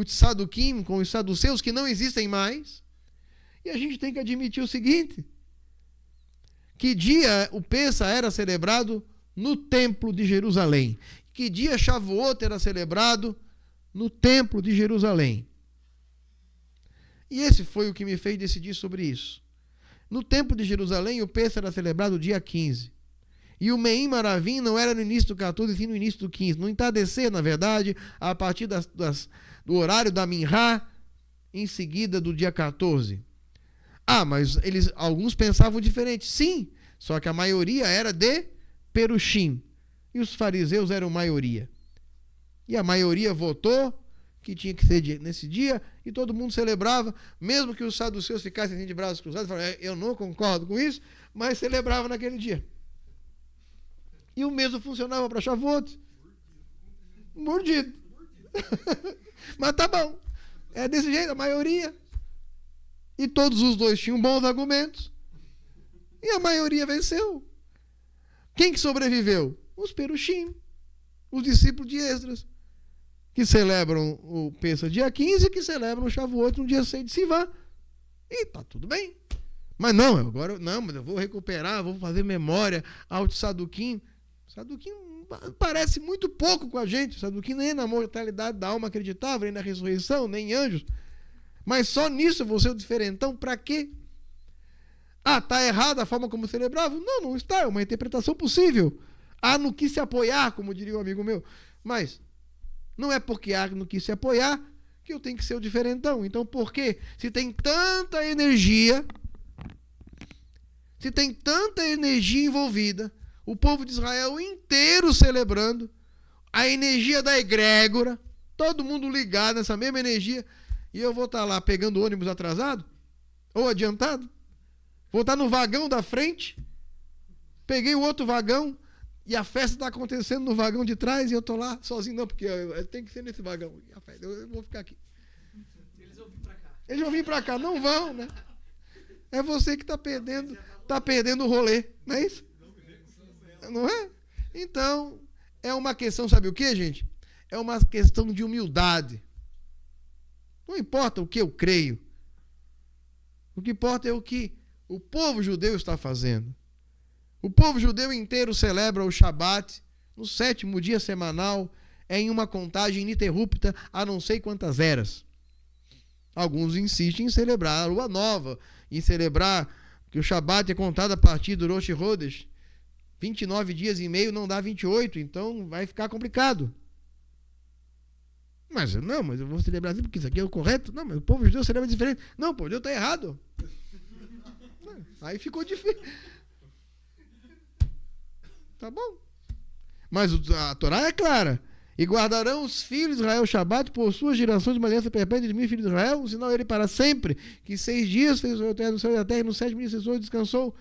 Tzadukim, com os saduceus, que não existem mais. E a gente tem que admitir o seguinte: que dia o Pessa era celebrado no Templo de Jerusalém? Que dia Shavuot era celebrado no Templo de Jerusalém? E esse foi o que me fez decidir sobre isso. No Templo de Jerusalém, o Pessa era celebrado dia 15. E o Meim Aravim não era no início do 14, sim no início do 15. No entardecer, na verdade, a partir do horário da Minhá, em seguida do dia 14. Mas alguns pensavam diferente. Sim, só que a maioria era de Perushim. E os fariseus eram maioria. E a maioria votou que tinha que ser nesse dia, e todo mundo celebrava, mesmo que os saduceus ficassem assim de braços cruzados, falavam: eu não concordo com isso, mas celebrava naquele dia. E o mesmo funcionava para Shavuot. Mordido. Mas tá bom. É desse jeito, a maioria. E todos os dois tinham bons argumentos. E a maioria venceu. Quem que sobreviveu? Os Perushim, os discípulos de Esdras, que celebram o Pessa dia 15 e que celebram o Shavuot no dia 6 de Sivan. E tá tudo bem. Mas mas eu vou recuperar, vou fazer memória ao Tzadukim. Saduquim parece muito pouco com a gente. Saduquim nem na mortalidade da alma acreditava, nem na ressurreição, nem em anjos. Mas só nisso eu vou ser o diferentão, para quê? Ah, está errada a forma como celebrava? Não, não está, é uma interpretação possível. Há no que se apoiar, como diria um amigo meu. Mas não é porque há no que se apoiar que eu tenho que ser o diferentão. Então por quê? Se tem tanta energia envolvida, o povo de Israel inteiro celebrando, a energia da egrégora, todo mundo ligado nessa mesma energia, e eu vou estar lá pegando ônibus atrasado? Ou adiantado? Vou estar no vagão da frente, peguei o outro vagão, e a festa está acontecendo no vagão de trás, e eu estou lá sozinho. Não, porque eu tenho que ser nesse vagão. Eu vou ficar aqui. Eles vão vir para cá. Eles vão vir para cá. Não vão, né? É você que está perdendo o rolê. Não é isso? Não é? Então, é uma questão, sabe o que, gente? É uma questão de humildade. Não importa o que eu creio. O que importa é o que o povo judeu está fazendo. O povo judeu inteiro celebra o Shabat no 7º dia semanal, em uma contagem ininterrupta a não sei quantas eras. Alguns insistem em celebrar a lua nova, em celebrar que o Shabat é contado a partir do Rosh Chodesh. 29 dias e meio não dá 28, então vai ficar complicado. Mas eu vou celebrar assim porque isso aqui é o correto. Não, mas o povo judeu celebra diferente. Não, o povo judeu está errado. Aí ficou difícil. Tá bom. Mas a Torá é clara. E guardarão os filhos de Israel o Shabat por suas gerações de uma aliança perpétua de mim, filhos de Israel, um sinal ele para sempre, que 6 dias fez o terra no céu e da terra, e no 7º dia cessou e descansou.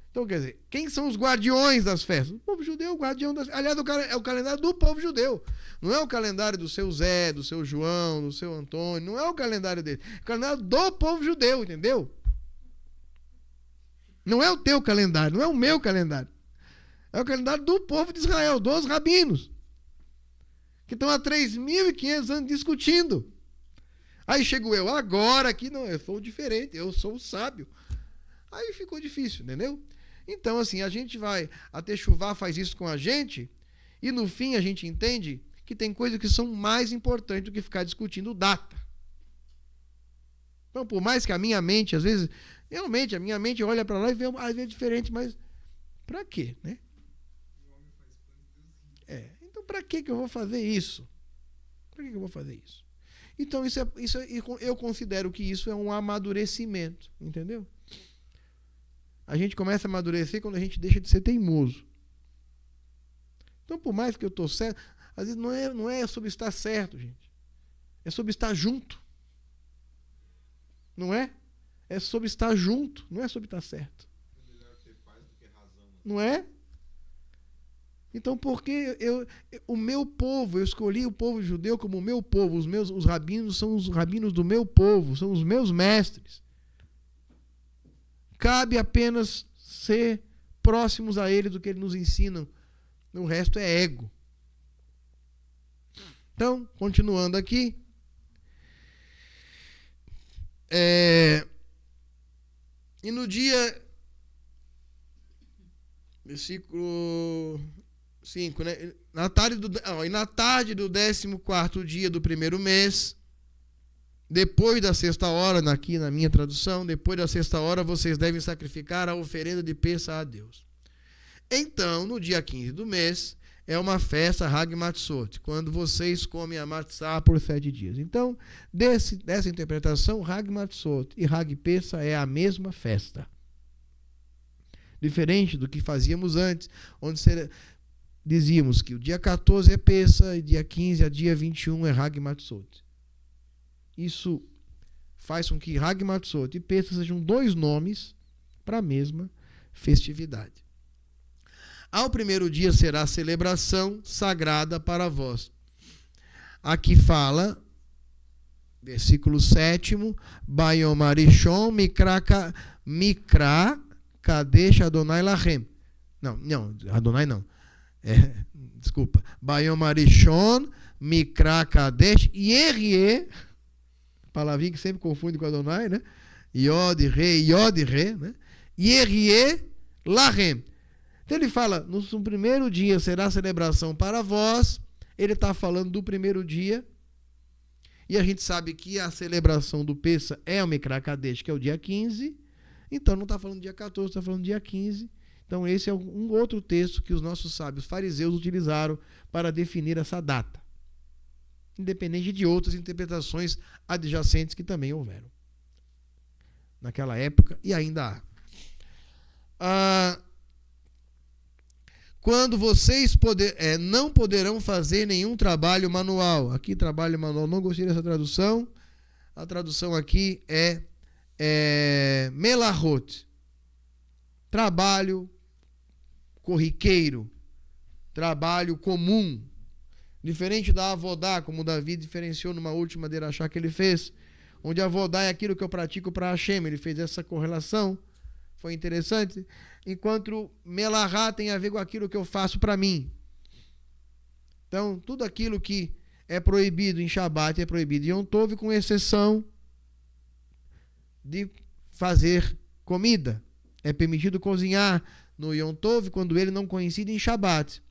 Então, quer dizer, quem são os guardiões das festas? O povo judeu, o guardião das festas. Aliás, é o calendário do povo judeu. Não é o calendário do seu Zé, do seu João, do seu Antônio. Não é o calendário dele. É o calendário do povo judeu, entendeu? Não é o teu calendário, não é o meu calendário. É o calendário do povo de Israel, dos rabinos. Que estão há 3.500 anos discutindo. Aí chego eu agora aqui, não, eu sou diferente, eu sou o sábio. Aí ficou difícil, entendeu? Então, assim, a gente vai, a Techuvá faz isso com a gente, e no fim a gente entende que tem coisas que são mais importantes do que ficar discutindo data. Então, por mais que a minha mente, às vezes, realmente, a minha mente olha para lá e vê, às vezes, diferente, mas para quê, né? Então, para que eu vou fazer isso? Para que eu vou fazer isso? Então, eu considero que isso é um amadurecimento, entendeu? A gente começa a amadurecer quando a gente deixa de ser teimoso. Então, por mais que eu estou certo, às vezes não é sobre estar certo, gente. É sobre estar junto. Não é? É sobre estar junto, não é sobre estar certo. É melhor ter paz do que razão. Não é? Então, porque o meu povo, eu escolhi o povo judeu como o meu povo, os rabinos são os rabinos do meu povo, são os meus mestres. Cabe apenas ser próximos a ele do que eles nos ensinam. O resto é ego. Então, continuando aqui. E no dia... Versículo 5, né? Na tarde do 14º dia do primeiro mês, depois da 6ª hora, aqui na minha tradução, depois da 6ª hora, vocês devem sacrificar a oferenda de peça a Deus. Então, no dia 15 do mês, é uma festa Hag Matzot, quando vocês comem a matzah por 7 dias. Então, dessa interpretação, Hag Matzot e Hag Peça é a mesma festa. Diferente do que fazíamos antes, onde dizíamos que o dia 14 é Peça e dia 15 a dia 21 é Hag Matzot. Isso faz com que Hag Matzot e Peça sejam 2 nomes para a mesma festividade. Ao primeiro dia será a celebração sagrada para vós. Aqui fala, versículo 7º, Bayom Arishon Mikra Kadesh Adonai Lachem. Não, Adonai não. Desculpa. Bayom Arishon Mikra Kadesh Yerie, palavrinha que sempre confunde com Adonai, né? Yod Re, né? Yerie Lachem. Então ele fala, no primeiro dia será celebração para vós. Ele está falando do primeiro dia. E a gente sabe que a celebração do Pessa é o Mikra Kadesh, que é o dia 15. Então não está falando dia 14, está falando dia 15. Então esse é um outro texto que os nossos sábios fariseus utilizaram para definir essa data. Independente de outras interpretações adjacentes que também houveram naquela época e ainda há. Quando vocês não poderão fazer nenhum trabalho manual. Aqui, trabalho manual, não gostei dessa tradução. A tradução aqui é melahot. Trabalho corriqueiro. Trabalho comum. Diferente da avodá, como Davi diferenciou numa última derachá que ele fez, onde avodá é aquilo que eu pratico para Hashem. Ele fez essa correlação. Foi interessante. Enquanto melahá tem a ver com aquilo que eu faço para mim. Então, tudo aquilo que é proibido em Shabat é proibido em Yom Tov, com exceção de fazer comida. É permitido cozinhar no Yom Tov quando ele não coincide em Shabat.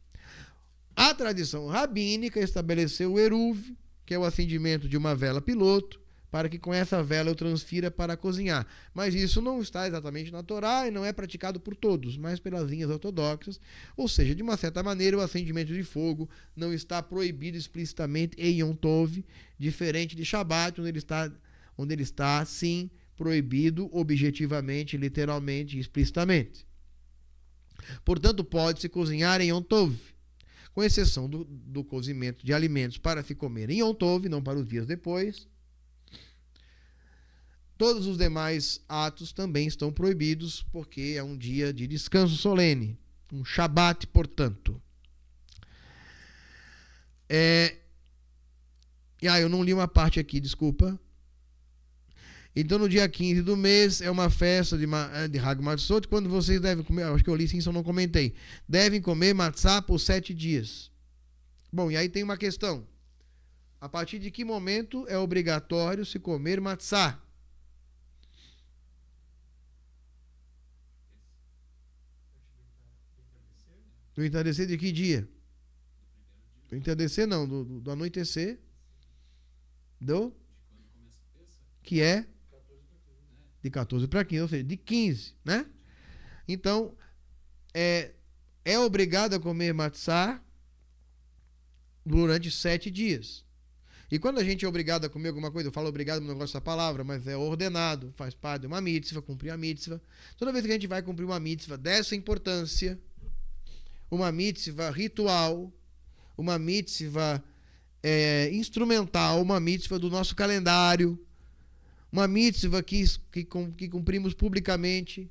A tradição rabínica estabeleceu o eruv, que é o acendimento de uma vela piloto, para que com essa vela eu transfira para cozinhar. Mas isso não está exatamente na Torá e não é praticado por todos, mas pelas linhas ortodoxas. Ou seja, de uma certa maneira, o acendimento de fogo não está proibido explicitamente em Yom Tov, diferente de Shabat, onde ele está, sim, proibido objetivamente, literalmente, explicitamente. Portanto, pode-se cozinhar em Yom Tov, com exceção do cozimento de alimentos para se comer em Yom Tov, não para os dias depois. Todos os demais atos também estão proibidos, porque é um dia de descanso solene, um Shabat, portanto. Eu não li uma parte aqui, desculpa. Então, no dia 15 do mês, é uma festa de Hag Matzot, quando vocês devem comer, acho que eu li sim, só não comentei, devem comer matzá por 7 dias. Bom, e aí tem uma questão. A partir de que momento é obrigatório se comer matzá? Do entardecer de que dia? Do entardecer não, do anoitecer. Que é? De 14 para 15, ou seja, de 15, né? Então, é obrigado a comer matzá durante 7 dias. E quando a gente é obrigado a comer alguma coisa, eu falo obrigado, não gosto dessa palavra, mas é ordenado, faz parte de uma mitzvah, cumprir a mitzvah. Toda vez que a gente vai cumprir uma mitzvah dessa importância, uma mitzvah ritual, uma mitzvah instrumental, uma mitzvah do nosso calendário, uma mitzvah que cumprimos publicamente,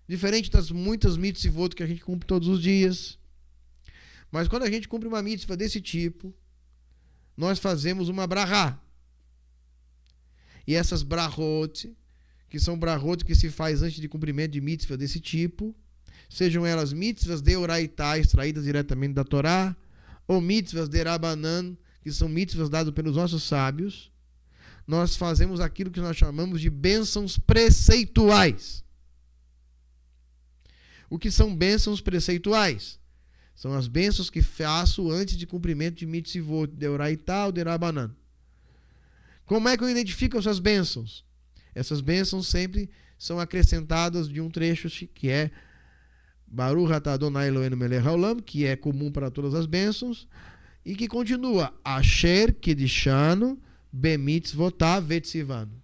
diferente das muitas mitzvot que a gente cumpre todos os dias. Mas quando a gente cumpre uma mitzvah desse tipo, nós fazemos uma brahá. E essas brahot, que são brahot que se faz antes de cumprimento de mitzvah desse tipo, sejam elas mitzvahs de Oraitá, extraídas diretamente da Torá, ou mitzvahs de Rabanan, que são mitzvahs dadas pelos nossos sábios, nós fazemos aquilo que nós chamamos de bênçãos preceituais. O que são bênçãos preceituais? São as bênçãos que faço antes de cumprimento de mitzvot de Oraitá ou de Rabanan. Como é que eu identifico essas bênçãos? Essas bênçãos sempre são acrescentadas de um trecho que é Baruch atah Adonai Eloheinu melech haolam, que é comum para todas as bênçãos, e que continua Asher Kedishanu bemitzvotav vetzivanu.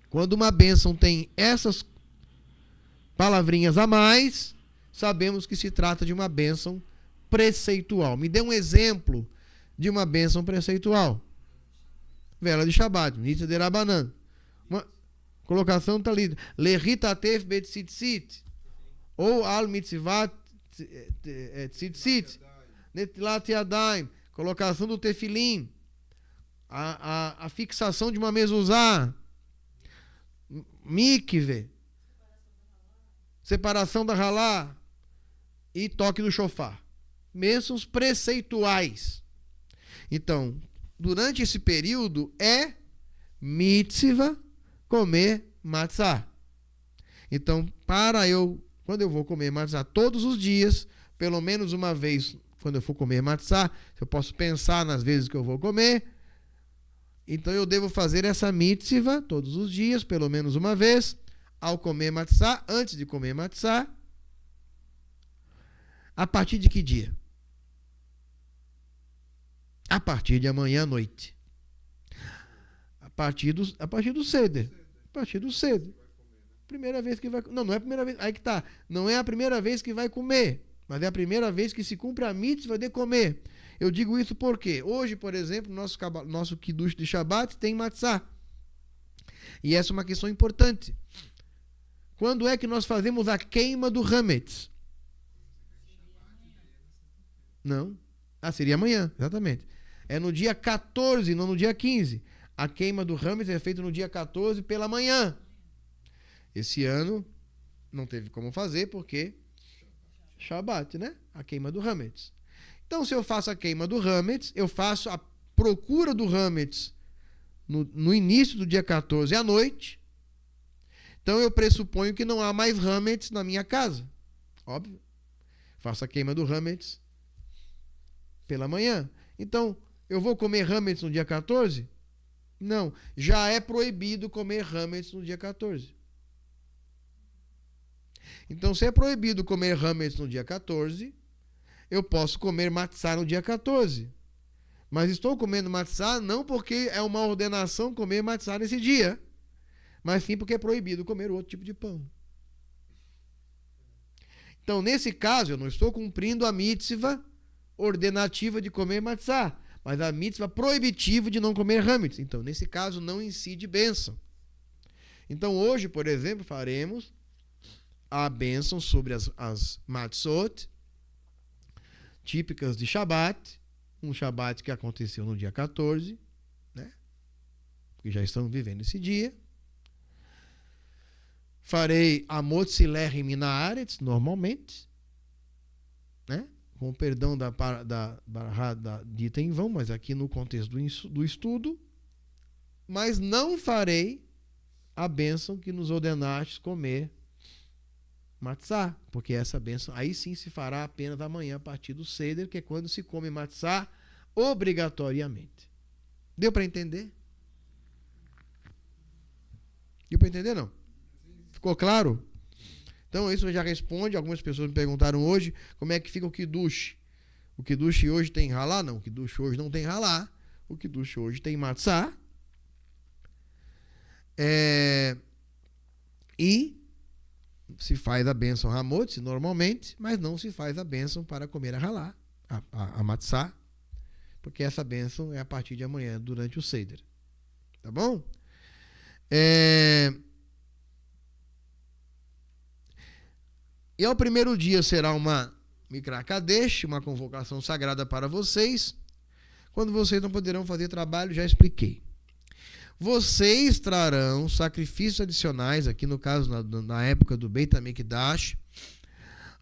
Quando uma bênção tem essas palavrinhas a mais, sabemos que se trata de uma bênção preceitual. Me dê um exemplo de uma bênção preceitual. Vela de Shabbat, Mitzvah de Rabanan. Uma colocação está ali. Lehitatef betzitzit. Ou al mitzvat tzitzit. Netilat yadayim. Colocação do tefilim. A fixação de uma mezuzá. Mikve. Separação da halá. E toque do shofar. Bênçãos preceituais. Então, durante esse período é mitzvah comer matzá. Então, para eu quando eu vou comer matzá todos os dias, pelo menos uma vez, quando eu for comer matzá, eu posso pensar nas vezes que eu vou comer. Então eu devo fazer essa mitzvah todos os dias, pelo menos uma vez, ao comer matzá, antes de comer matzá. A partir de que dia? A partir de amanhã à noite. A partir do Seder. A partir do Seder. Primeira vez que vai... Não é a primeira vez... Aí que tá. Não é a primeira vez que vai comer, mas é a primeira vez que se cumpre a mitzvah de comer. Eu digo isso porque hoje, por exemplo, nosso Kiddush de Shabbat tem matzá. E essa é uma questão importante. Quando é que nós fazemos a queima do Hametz? Não. Seria amanhã, exatamente. É no dia 14, não no dia 15. A queima do Hametz é feita no dia 14 pela manhã. Esse ano não teve como fazer porque Shabbat, né? A queima do Hametz. Então, se eu faço a queima do Hametz, eu faço a procura do Hametz no início do dia 14 à noite. Então, eu pressuponho que não há mais Hametz na minha casa. Óbvio. Faço a queima do Hametz pela manhã. Então, eu vou comer Hametz no dia 14? Não. Já é proibido comer Hametz no dia 14. Então, se é proibido comer Hametz no dia 14, eu posso comer matzá no dia 14. Mas estou comendo matzá não porque é uma ordenação comer matzá nesse dia, mas sim porque é proibido comer outro tipo de pão. Então, nesse caso, eu não estou cumprindo a mitzvah ordenativa de comer matzá, mas a mitzvah proibitiva de não comer hametz. Então, nesse caso, não incide bênção. Então, hoje, por exemplo, faremos a bênção sobre as matzot, típicas de Shabbat, um Shabbat que aconteceu no dia 14, né? Porque já estamos vivendo esse dia. Farei a Motzileh Minaretz, normalmente, né? Com perdão da dita em vão, mas aqui no contexto do estudo. Mas não farei a bênção que nos ordenastes comer matzá, porque essa bênção aí sim se fará apenas amanhã a partir do Seder, que é quando se come matzá obrigatoriamente. Deu para entender? Deu para entender, não? Ficou claro? Então isso já responde. Algumas pessoas me perguntaram hoje como é que fica o Kiddush. O Kiddush hoje tem halá? Não, o Kiddush hoje não tem halá. O Kiddush hoje tem matzá. E se faz a bênção Hamotz normalmente, mas não se faz a bênção para comer a halá, a matzá, porque essa bênção é a partir de amanhã, durante o Seder. Tá bom? E ao primeiro dia será uma Mikra Kadesh, uma convocação sagrada para vocês. Quando vocês não poderão fazer trabalho, já expliquei. Vocês trarão sacrifícios adicionais, aqui no caso, na época do Beit HaMikdash,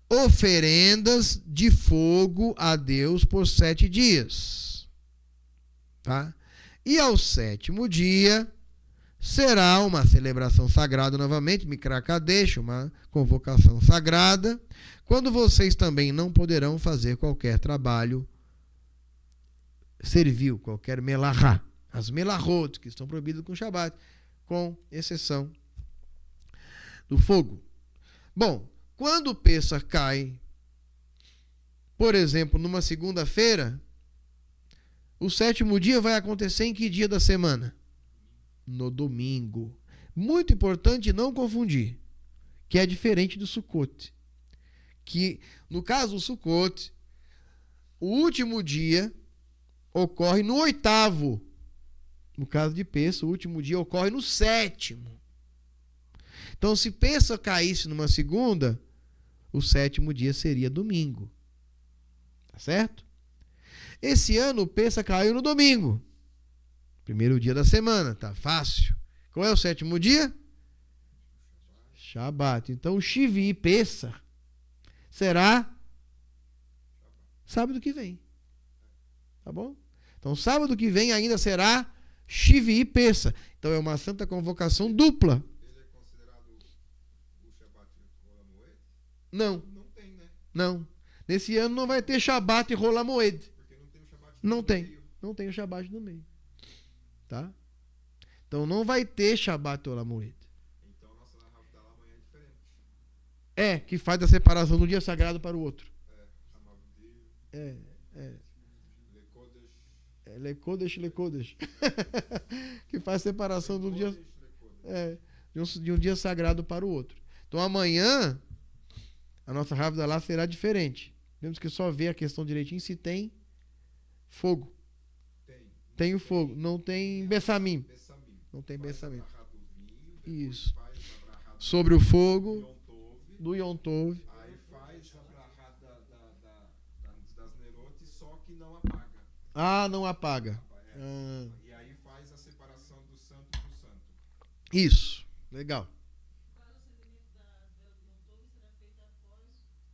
oferendas de fogo a Deus por 7 dias. Tá? E ao 7º dia, será uma celebração sagrada novamente, Mikra Kadesh, uma convocação sagrada, quando vocês também não poderão fazer qualquer trabalho servil, qualquer melahá. As melahot, que estão proibidas com Shabbat, com exceção do fogo. Bom, quando o Pêssar cai, por exemplo, numa segunda-feira, o 7º dia vai acontecer em que dia da semana? No domingo. Muito importante não confundir, que é diferente do Sukkot. Que, no caso do Sukkot, o último dia ocorre no 8º. No caso de Pêssar, o último dia ocorre no 7º. Então, se Pêssar caísse numa segunda, o 7º dia seria domingo. Tá certo? Esse ano, o Pêssar caiu no domingo. Primeiro dia da semana, tá fácil. Qual é o 7º dia? Shabbat. Então, o Shivi Pêssar será sábado que vem. Tá bom? Então, sábado que vem ainda será Shivi Pêssar. Então, é uma santa convocação dupla. Ele é considerado o Shabbat Rola Moed? Não, Não tem, né? não. Nesse ano não vai ter Shabat e Rola Moed. Porque não tem o Shabbat Não no tem. meio. Não tem o Shabat no meio. Tá? Então não vai ter Shabat e Rola Moed. Então nossa Havdalah amanhã é diferente. É, que faz a separação do dia sagrado para o outro. Hamavdil, É. Lekodesh, Lekodesh. Que faz a separação do dia, Lekodesh. de um dia sagrado para o outro. Então amanhã a nossa Havdalah será diferente. Temos que só ver a questão direitinho se tem fogo. Tem o fogo. Não tem Bessamim. Bessamim. Não tem Faz Bessamim. a brachá do vinho, depois Isso. faz a brachá do Sobre o fogo Yom Tov, do Yom Tov. aí faz a brachá das Nerot, só que não apaga. Ah, não apaga. É. Ah, E aí faz a separação do santo pro santo. isso. Legal.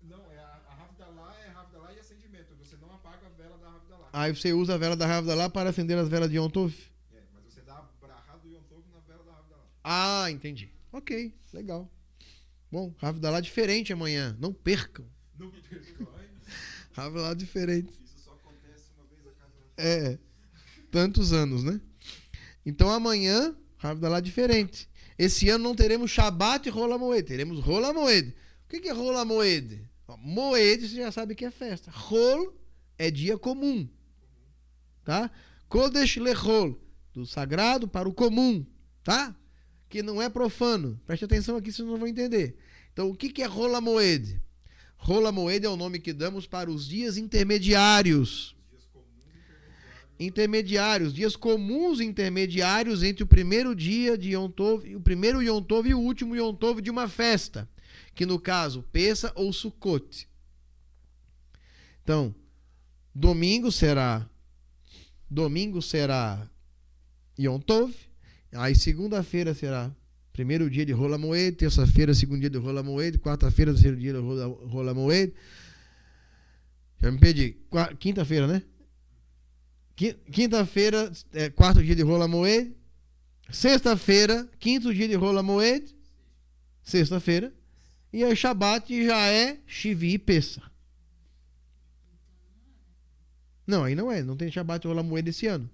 Não, a Havdalah e acendimento. Você não apaga a vela da Havdalah. Aí você usa a vela da Havdalah para acender as velas de Yom Tov. É, mas você dá a brachá do Yom Tov na vela da Havdalah. Ah, entendi. Ok, legal. Bom, Havdalah diferente amanhã. Não percam. Não perdoe. Havdalah diferente. Isso só acontece uma vez a cada... É, tantos anos, né? Então amanhã, Havdalah diferente. Esse ano não teremos Shabat e Rola Moed. Teremos Rola Moed. O que é Rola Moed? Moed, você já sabe que é festa. Rol é dia comum. Tá? Kodesh Lechol, do sagrado para o comum. Tá? Que não é profano. Preste atenção aqui, vocês não vão entender. Então, o que é Rola Moed? Rola Moed é o nome que damos para os dias intermediários. Dias comuns intermediários entre o primeiro dia de Yom Tov, o primeiro Yom Tov e o último Yom Tov de uma festa, que no caso, Pessa ou Sukkot. Então, domingo será Yom Tov, aí segunda-feira será primeiro dia de Rola Moed, terça-feira segundo dia de Rola Moed, quarta-feira terceiro dia de Rola Moed. Já me perdi. Quinta-feira, né? Quinta-feira, quarto dia de Rola Moed. Sexta-feira, quinto dia de Rola Moed. Sexta-feira. E aí Shabat já é Shivi e Pessa. Não, aí não é. Não tem Shabat e Rola Moed esse ano.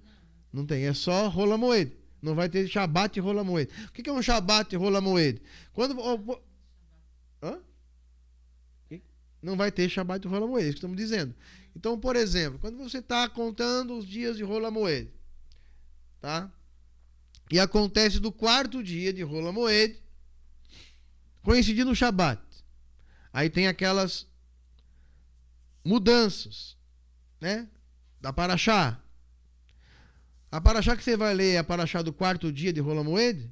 Não tem. É só Rola Moed. Não vai ter Shabat e Rola Moed. O que é um Shabat e Rola Moed? Quando... Hã? Não vai ter Shabat e Rola Moed. É isso que estamos dizendo. Então, por exemplo, quando você está contando os dias de Rola Moed, tá? E acontece do quarto dia de Rola Moed, coincidindo no Shabat. Aí tem aquelas mudanças, né? Da Parashá. A Parashá que você vai ler é a Parashá do quarto dia de Rola Moed?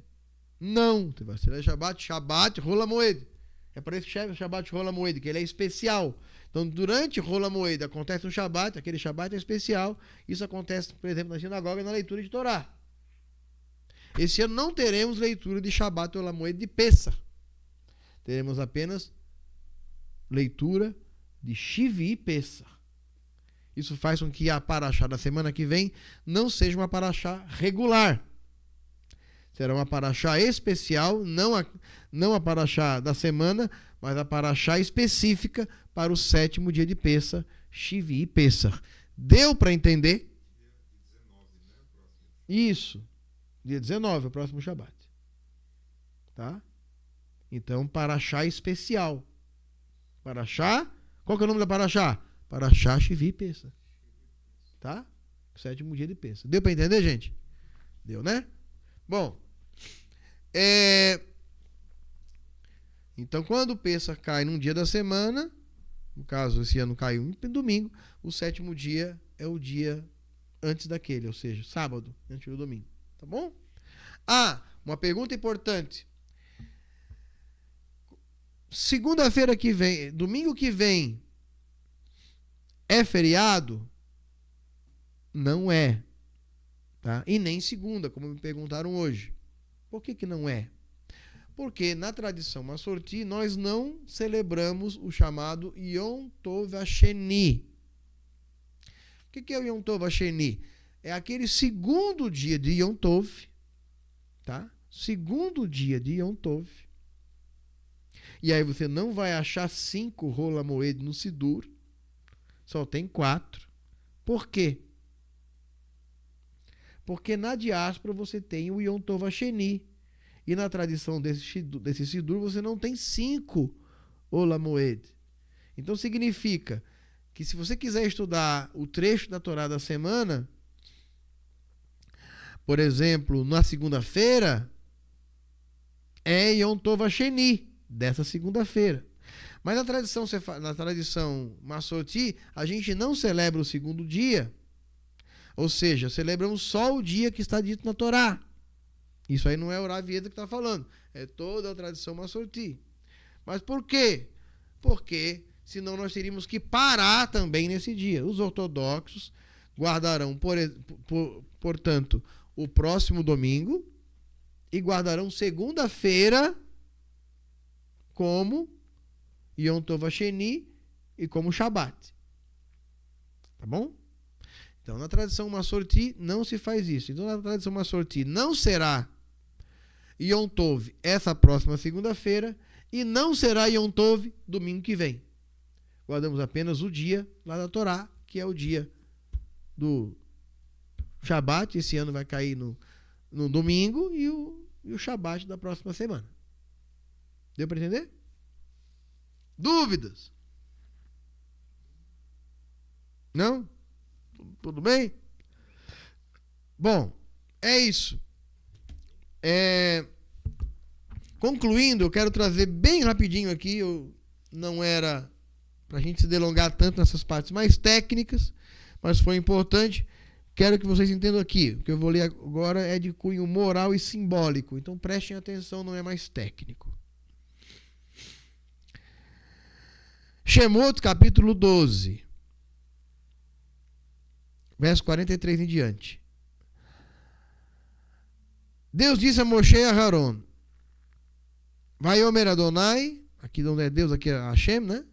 Não. Você vai ler Shabat, Rola Moed. É para esse Shabat Rola Moed, que ele é especial. Então, durante Rola Moed acontece um Shabat, aquele Shabat é especial. Isso acontece, por exemplo, na sinagoga e na leitura de Torá. Esse ano não teremos leitura de Shabat Rola Moed de Pessa. Teremos apenas leitura de Shivi e Pessa. Isso faz com que a Parashá da semana que vem não seja uma Parashá regular. Será uma Parashá especial, não a Parashá da semana, mas a Parashá específica para o sétimo dia de Pessa, Shivi e Pessa. Deu para entender? Isso. Dia 19, o próximo Shabat. Tá? Então, Parashá especial. Parashá, qual que é o nome da Parashá? Parashá Shivi e Pessa. Tá? Sétimo dia de Pessa. Deu para entender, gente? Deu, né? Bom, então quando o Pessa cai num dia da semana, no caso esse ano caiu em domingo, o sétimo dia é o dia antes daquele, ou seja, sábado, antes do domingo. Tá bom? Ah, uma pergunta importante. Segunda-feira que vem, domingo que vem, é feriado? Não é. Tá? E nem segunda, como me perguntaram hoje. Por que não é? Porque na tradição Massorti nós não celebramos o chamado Yom Tov Hasheni. O que é o Yom Tov Hasheni? É aquele segundo dia de Yom Tov, tá? Segundo dia de Yom Tov. E aí você não vai achar 5 rola moed no Sidur. Só tem 4. Por quê? Porque na diáspora você tem o Yom Tov Hasheni. E na tradição desse Sidur você não tem 5 rola moed. Então significa que se você quiser estudar o trecho da Torá da semana, por exemplo, na segunda-feira, é Yom Tov Hasheni, dessa segunda-feira. Mas na tradição Massorti, a gente não celebra o segundo dia, ou seja, celebramos só o dia que está dito na Torá. Isso aí não é o Rav Yehuda que está falando, é toda a tradição Massorti. Mas por quê? Porque senão nós teríamos que parar também nesse dia. Os ortodoxos guardarão, portanto, o próximo domingo e guardarão segunda-feira como Yom Tov Hasheni e como Shabat. Tá bom? Então, na tradição Massorti não se faz isso. Então, na tradição Massorti não será Yom Tov essa próxima segunda-feira e não será Yom Tov domingo que vem. Guardamos apenas o dia lá da Torá, que é o dia do Shabat. Esse ano vai cair no domingo e o Shabat da próxima semana. Deu para entender? Dúvidas? Não? Tudo bem? Bom, é isso. Concluindo, eu quero trazer bem rapidinho aqui, não era para a gente se delongar tanto nessas partes mais técnicas, mas foi importante. Quero que vocês entendam aqui. O que eu vou ler agora é de cunho moral e simbólico. Então prestem atenção, não é mais técnico. Shemot, capítulo 12. Verso 43 em diante. Deus disse a Moshe e a Aharon: Vaiomer Adonai, aqui onde é Deus, aqui é Hashem, né?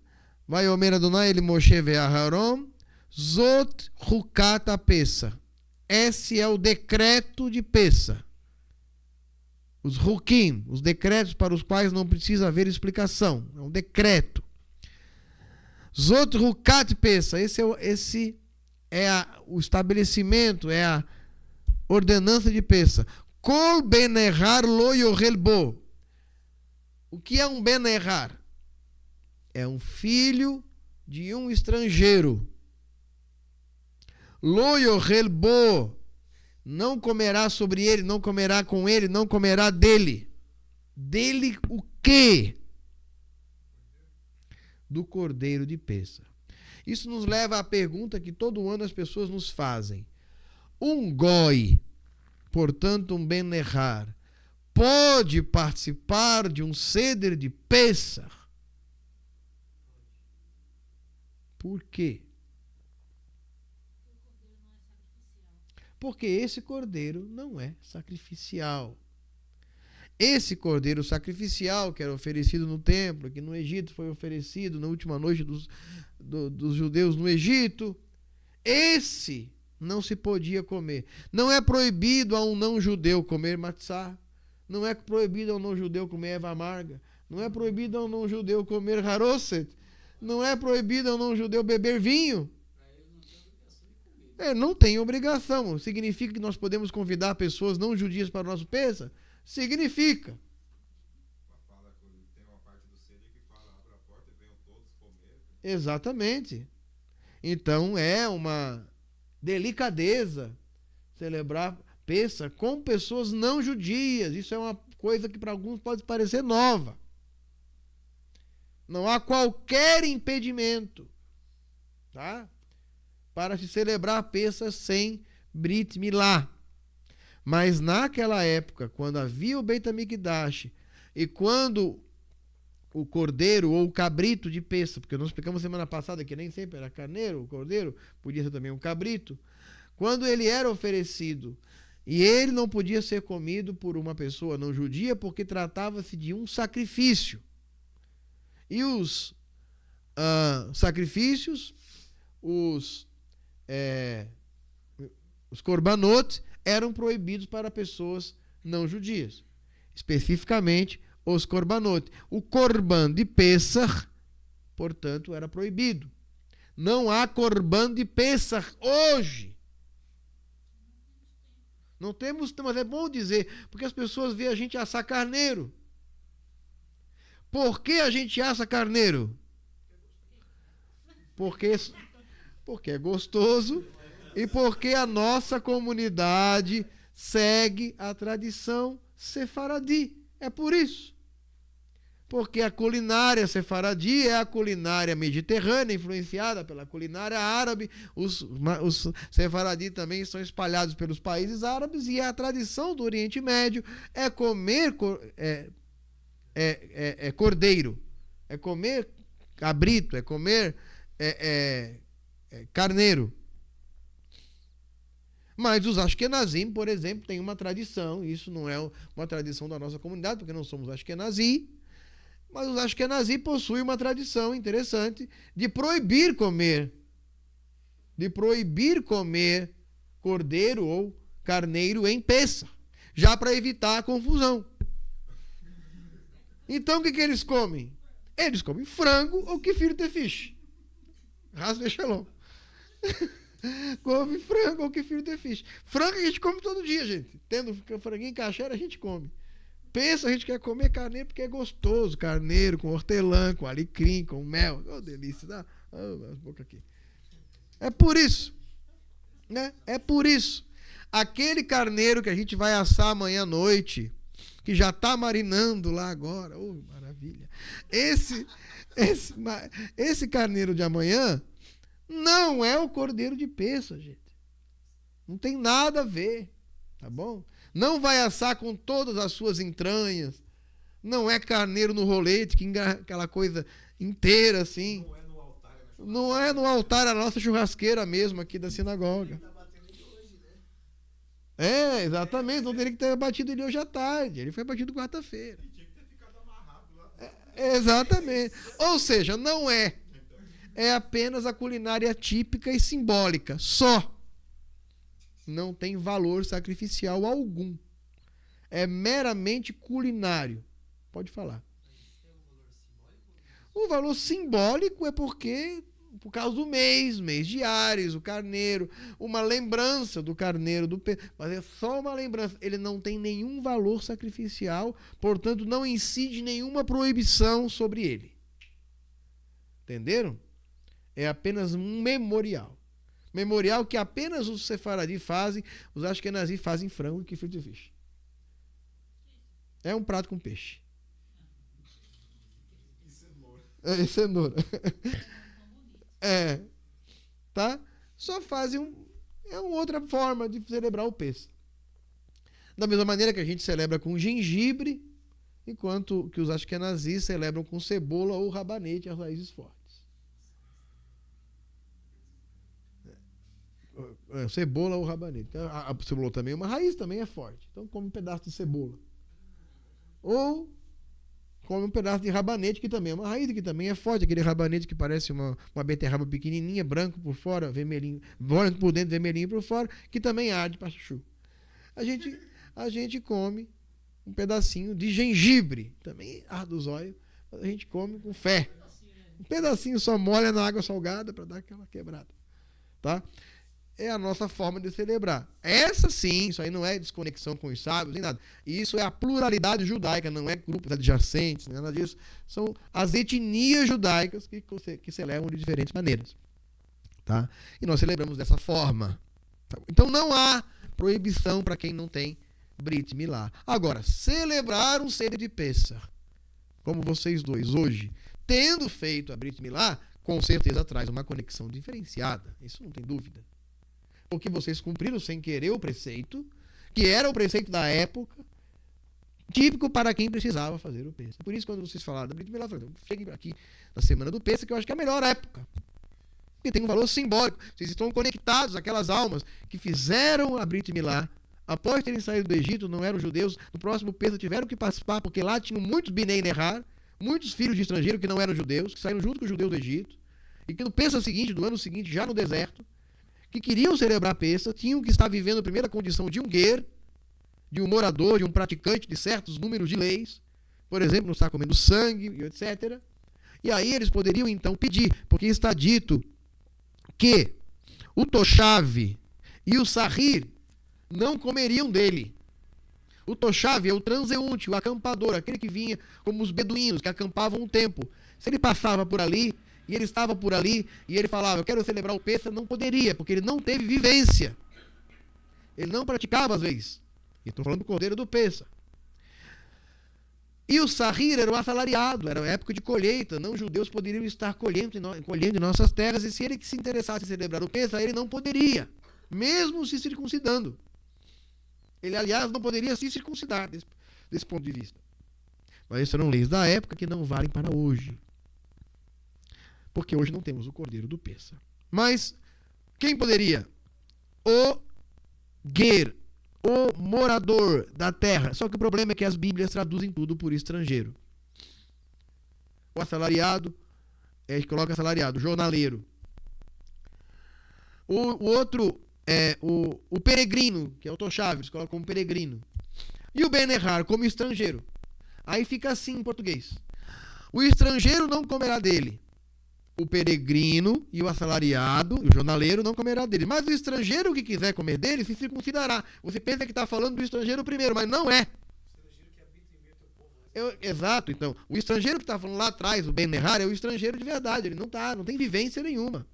Vaiomer Adonai ele Moshe ve Aharon, Zot Hukat Pesa. Esse é o decreto de Pesa. Os Hukim, os decretos para os quais não precisa haver explicação. É um decreto. Zot Hukat Pesa. Esse é o estabelecimento, é a ordenança de Pesa. Kol Ben-Ehar lo yohel bo. O que é um Ben-Ehar? É um filho de um estrangeiro. Lo yohel bo. Não comerá sobre ele, não comerá com ele, não comerá dele. Dele o quê? Do cordeiro de Pesa. Isso nos leva à pergunta que todo ano as pessoas nos fazem. Um goi, portanto um Ben-Ehar, pode participar de um ceder de Pessah? Por quê? Porque esse cordeiro não é sacrificial. Esse cordeiro sacrificial que era oferecido no templo, que no Egito foi oferecido na última noite dos judeus no Egito, esse não se podia comer. Não é proibido a um não-judeu comer matzá. Não é proibido a um não-judeu comer erva amarga. Não é proibido a um não-judeu comer haroset. Não é proibido a um não-judeu beber vinho. Não tem obrigação. Significa que nós podemos convidar pessoas não judias para o nosso Pesa? Significa. Tem uma parte do ceder que fala: abre a porta e venham todos comer. Exatamente. Então é uma delicadeza celebrar Pesa com pessoas não judias. Isso é uma coisa que para alguns pode parecer nova. Não há qualquer impedimento, tá? Para se celebrar Pesa sem Brit Milá. Mas naquela época, quando havia o Beit HaMikdash e quando o cordeiro ou o cabrito de Pesa, porque nós explicamos semana passada que nem sempre era carneiro, o cordeiro, podia ser também um cabrito, quando ele era oferecido e ele não podia ser comido por uma pessoa não judia porque tratava-se de um sacrifício. E os sacrifícios, os korbanot, eram proibidos para pessoas não judias. Especificamente, os korbanot. O korban de Pessach, portanto, era proibido. Não há korban de Pessach hoje. Não temos, mas é bom dizer, porque as pessoas veem a gente assar carneiro. Por que a gente assa carneiro? Porque é gostoso e porque a nossa comunidade segue a tradição sefaradi. É por isso. Porque a culinária sefaradi é a culinária mediterrânea, influenciada pela culinária árabe. Os sefaradi também estão espalhados pelos países árabes e a tradição do Oriente Médio é comer cordeiro, é comer cabrito, é comer carneiro. Mas os Ashkenazim, por exemplo, têm uma tradição, isso não é uma tradição da nossa comunidade, porque não somos Ashkenazi, mas os Ashkenazi possuem uma tradição interessante de proibir comer cordeiro ou carneiro em Pessach, já para evitar a confusão. Então o que eles comem? Eles comem frango ou gefilte fish. Ras vechalom. Come frango ou gefilte fish. Frango a gente come todo dia, gente. Tendo franguinho caché, a gente come. Pensa, a gente quer comer carneiro porque é gostoso. Carneiro com hortelã, com alecrim, com mel. Oh, delícia. Dá a boca aqui. É por isso. Né? É por isso. Aquele carneiro que a gente vai assar amanhã à noite, que já está marinando lá agora. Oh, maravilha. Esse carneiro de amanhã não é o cordeiro de Pessach, gente. Não tem nada a ver, tá bom? Não vai assar com todas as suas entranhas. Não é carneiro no rolete, aquela coisa inteira assim. Não é no altar, a nossa churrasqueira mesmo aqui da sinagoga. É, exatamente. Não teria que ter batido ele hoje à tarde. Ele foi batido quarta-feira. Exatamente. Ou seja, não é. É apenas a culinária típica e simbólica. Só. Não tem valor sacrificial algum. É meramente culinário. Pode falar. O valor simbólico é porque, por causa do mês de Ares, o carneiro, uma lembrança do carneiro, mas é só uma lembrança. Ele não tem nenhum valor sacrificial, portanto, não incide nenhuma proibição sobre ele. Entenderam? É apenas um memorial. Memorial que apenas os sefaradi fazem, os ashkenazi fazem frango e gefilte fish. É um prato com peixe. E cenoura. Tá? Só fazem uma outra forma de celebrar o Pessach. Da mesma maneira que a gente celebra com gengibre, enquanto que os ashkenazis celebram com cebola ou rabanete, as raízes fortes. Cebola ou rabanete. A cebola também é uma raiz, também é forte. Então come um pedaço de cebola. Ou come um pedaço de rabanete, que também é uma raiz, que também é forte. Aquele rabanete que parece uma beterraba pequenininha, branco por fora, vermelhinho, branco por dentro, vermelhinho por fora, que também arde para chuchu. A gente come um pedacinho de gengibre, também arde os olhos, a gente come com fé. Um pedacinho só molha na água salgada para dar aquela quebrada. Tá? É a nossa forma de celebrar. Essa sim, isso aí não é desconexão com os sábios, nem nada. Isso é a pluralidade judaica, não é grupos adjacentes, não é nada disso. São as etnias judaicas que celebram de diferentes maneiras. Tá? E nós celebramos dessa forma. Tá? Então não há proibição para quem não tem Brit Milá. Agora, celebrar um Seder de Pessach, como vocês dois hoje, tendo feito a Brit Milá, com certeza traz uma conexão diferenciada. Isso não tem dúvida. Porque vocês cumpriram sem querer o preceito, que era o preceito da época, típico para quem precisava fazer o Pessach. Por isso, quando vocês falaram da Brit Milá, eu falei, cheguem aqui na semana do Pessach, que eu acho que é a melhor época. Porque tem um valor simbólico. Vocês estão conectados àquelas almas que fizeram a Brit Milá, após terem saído do Egito, não eram judeus, no próximo Pessach tiveram que participar, porque lá tinham muitos Binei Nehar, muitos filhos de estrangeiro que não eram judeus, que saíram junto com os judeus do Egito, e que no Pessach seguinte, do ano seguinte, já no deserto, que queriam celebrar Pessach, tinham que estar vivendo a primeira condição de um guer, de um morador, de um praticante de certos números de leis, por exemplo, não estar comendo sangue, etc. E aí eles poderiam então pedir, porque está dito que o Toshav e o Sahir não comeriam dele. O Toshav é o transeunte, o acampador, aquele que vinha como os beduínos, que acampavam um tempo. Se ele passava por ali, e ele estava por ali, e ele falava, eu quero celebrar o Pêssar, não poderia, porque ele não teve vivência. Ele não praticava às vezes. E estou falando do cordeiro do Pêssar. E o Sahir era o assalariado, era a época de colheita, não judeus poderiam estar colhendo em nossas terras, e se ele se interessasse em celebrar o Pêssar, ele não poderia, mesmo se circuncidando. Ele, aliás, não poderia se circuncidar desse ponto de vista. Mas essas eram leis da época que não valem para hoje. Porque hoje não temos o cordeiro do Pêssar. Mas quem poderia? O Ger, o morador da terra. Só que o problema é que as Bíblias traduzem tudo por estrangeiro. O assalariado, a gente coloca assalariado, jornaleiro. O outro é o peregrino, que é o Toshav, eles colocam como peregrino. E o Ben-Ehar como estrangeiro. Aí fica assim em português. O estrangeiro não comerá dele. O peregrino e o assalariado, o jornaleiro, não comerá dele. Mas o estrangeiro que quiser comer dele se circuncidará. Você pensa que está falando do estrangeiro primeiro, mas não é. Exato, então. O estrangeiro que está falando lá atrás, o Ben-Ehar, é o estrangeiro de verdade. Ele não tem vivência nenhuma.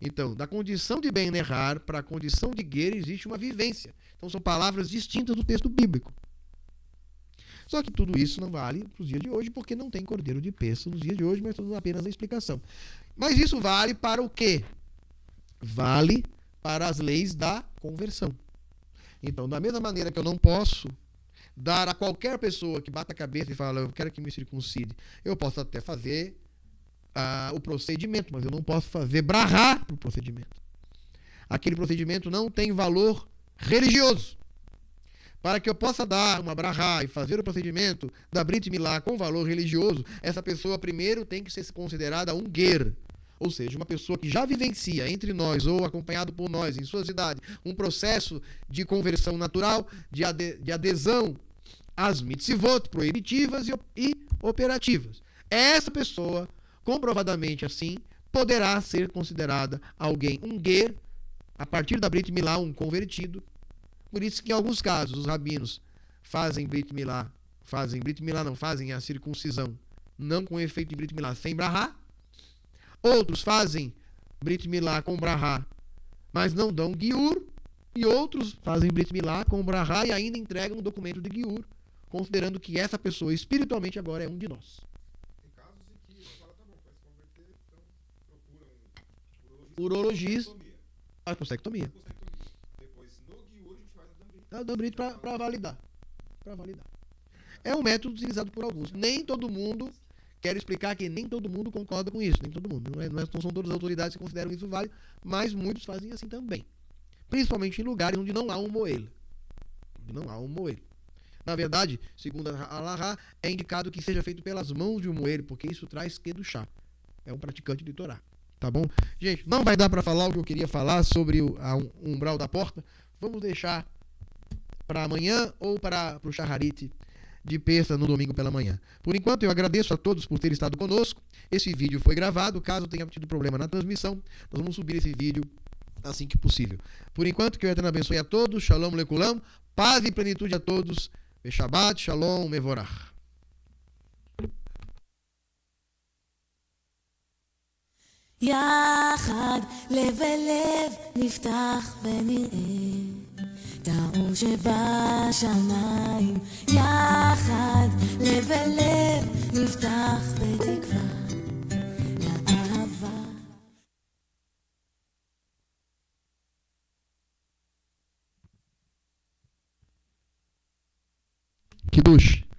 Então, da condição de Ben-Ehar para a condição de Ger existe uma vivência. Então, são palavras distintas do texto bíblico. Só que tudo isso não vale para os dias de hoje, porque não tem cordeiro de Pêssar nos dias de hoje, mas estou dando apenas a explicação. Mas isso vale para o quê? Vale para as leis da conversão. Então, da mesma maneira que eu não posso dar a qualquer pessoa que bata a cabeça e fala, eu quero que me circuncide, eu posso até fazer o procedimento, mas eu não posso fazer brahá para o procedimento. Aquele procedimento não tem valor religioso. Para que eu possa dar uma brahá e fazer o procedimento da Brit Milá com valor religioso, essa pessoa primeiro tem que ser considerada um ger, ou seja, uma pessoa que já vivencia entre nós ou acompanhado por nós em sua cidade um processo de conversão natural, de adesão às mitzvot proibitivas e operativas. Essa pessoa, comprovadamente assim, poderá ser considerada alguém, um ger, a partir da Brit Milá, um convertido. Por isso que em alguns casos os rabinos fazem a circuncisão não com efeito de Brit Milá, sem brahá. Outros fazem Brit Milá com brahá, mas não dão giur. E outros fazem Brit Milá com brahá e ainda entregam um documento de giur, considerando que essa pessoa espiritualmente agora é um de nós. Tem casos em que fala, tá bom, vai se converter, então procura um urologista, a prostatectomia. A Dambrit para validar. É um método utilizado por alguns. Nem todo mundo, quero explicar que nem todo mundo concorda com isso. Nem todo mundo. Não são todas as autoridades que consideram isso válido, mas muitos fazem assim também. Principalmente em lugares onde não há um moelo. Na verdade, segundo a Halahá, é indicado que seja feito pelas mãos de um moelo, porque isso traz kedushá. É um praticante de Torá. Tá bom? Gente, não vai dar para falar o que eu queria falar sobre o umbral da porta. Vamos deixar para amanhã ou para o Shacharit de Pêssar no domingo pela manhã. Por enquanto, eu agradeço a todos por terem estado conosco. Esse vídeo foi gravado. Caso tenha tido problema na transmissão, nós vamos subir esse vídeo assim que possível. Por enquanto, que o Eterno abençoe a todos. Shalom lekulam. Paz e plenitude a todos. Shabbat, shalom, mevorach. יחד לב אל לב נפתח ונראה טעו שבשמיים. יחד לב אל לב נפתח בתקווה לאהבה. Kiddush.